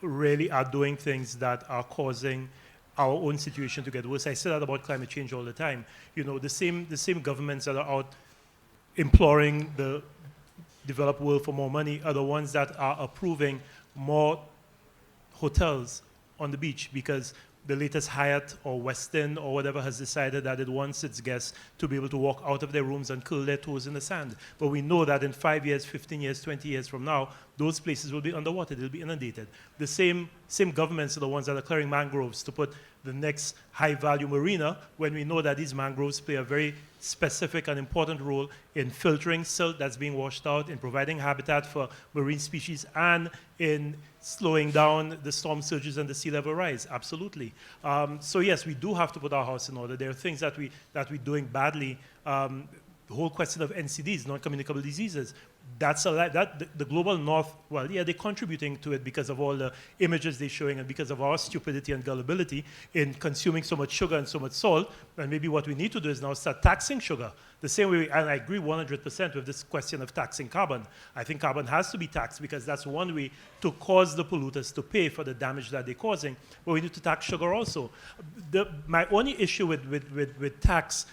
really are doing things that are causing our own situation to get worse. I say that about climate change all the time. You know, the same governments that are out imploring the developed world for more money are the ones that are approving more hotels on the beach because the latest Hyatt or Westin or whatever has decided that it wants its guests to be able to walk out of their rooms and curl their toes in the sand. But we know that in 5 years, 15 years, 20 years from now, those places will be underwater, they'll be inundated. The same governments are the ones that are clearing mangroves to put the next high-value marina when we know that these mangroves play a very specific and important role in filtering silt that's being washed out, in providing habitat for marine species, and in slowing down the storm surges and the sea level rise. Absolutely. So yes, we do have to put our house in order. There are things that we're doing badly. The whole question of NCDs, non-communicable diseases, the Global North, well, yeah, they're contributing to it because of all the images they're showing and because of our stupidity and gullibility in consuming so much sugar and so much salt. And maybe what we need to do is now start taxing sugar. The same way, and I agree 100% with this question of taxing carbon. I think carbon has to be taxed because that's one way to cause the polluters to pay for the damage that they're causing. But we need to tax sugar also. My only issue with tax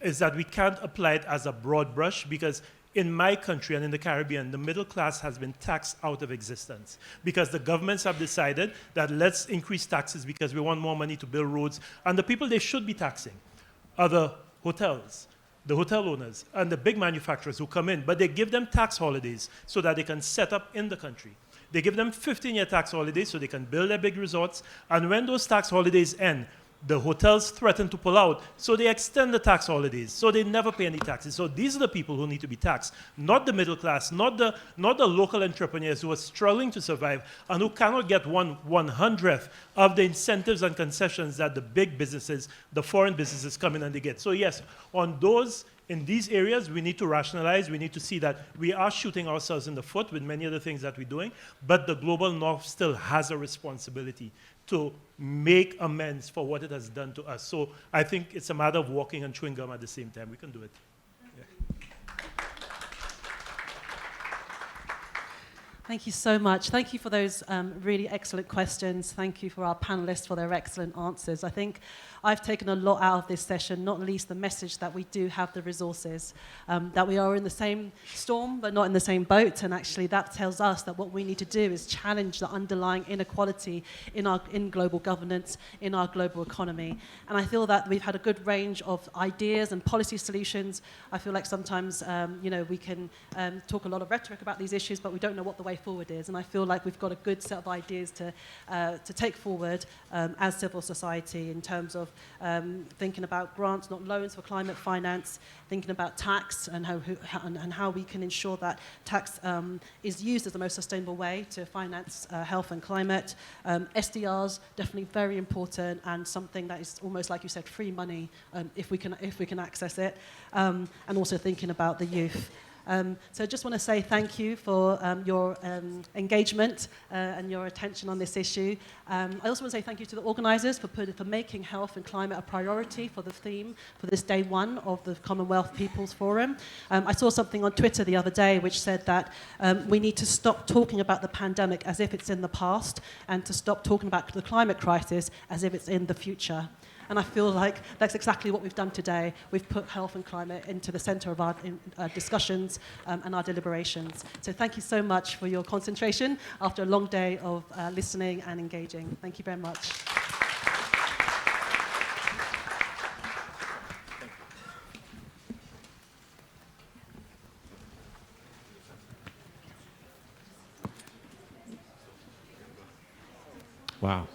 is that we can't apply it as a broad brush because in my country and in the Caribbean, the middle class has been taxed out of existence because the governments have decided that let's increase taxes because we want more money to build roads. And the people they should be taxing are the hotels, the hotel owners, and the big manufacturers who come in, but they give them tax holidays so that they can set up in the country. They give them 15-year tax holidays so they can build their big resorts. And when those tax holidays end, The hotels threaten to pull out, so they extend the tax holidays, so they never pay any taxes. So these are the people who need to be taxed, not the middle class, not the local entrepreneurs who are struggling to survive and who cannot get 1/100th of the incentives and concessions that the big businesses, the foreign businesses come in and they get. So yes, in these areas, we need to rationalize. We need to see that we are shooting ourselves in the foot with many other things that we're doing, but the global north still has a responsibility to make amends for what it has done to us. So I think it's a matter of walking and chewing gum at the same time. We can do it.
Thank you so much. Thank you for those really excellent questions. Thank you for our panelists for their excellent answers. I think I've taken a lot out of this session, not least the message that we do have the resources, that we are in the same storm but not in the same boat, and actually that tells us that what we need to do is challenge the underlying inequality in global governance, in our global economy. And I feel that we've had a good range of ideas and policy solutions. I feel like sometimes we can talk a lot of rhetoric about these issues, but we don't know what the way forward is. And I feel like we've got a good set of ideas to take forward as civil society in terms of thinking about grants, not loans for climate finance, thinking about tax and how we can ensure that tax is used as the most sustainable way to finance health and climate. SDRs, definitely very important and something that is almost like you said, free money if we can access it. And also thinking about the youth. So I just want to say thank you for your engagement and your attention on this issue. I also want to say thank you to the organisers for making health and climate a priority for the theme for this day one of the Commonwealth People's Forum. I saw something on Twitter the other day which said that we need to stop talking about the pandemic as if it's in the past and to stop talking about the climate crisis as if it's in the future. And I feel like that's exactly what we've done today. We've put health and climate into the centre of our discussions and our deliberations. So thank you so much for your concentration after a long day of listening and engaging. Thank you very much.
Wow.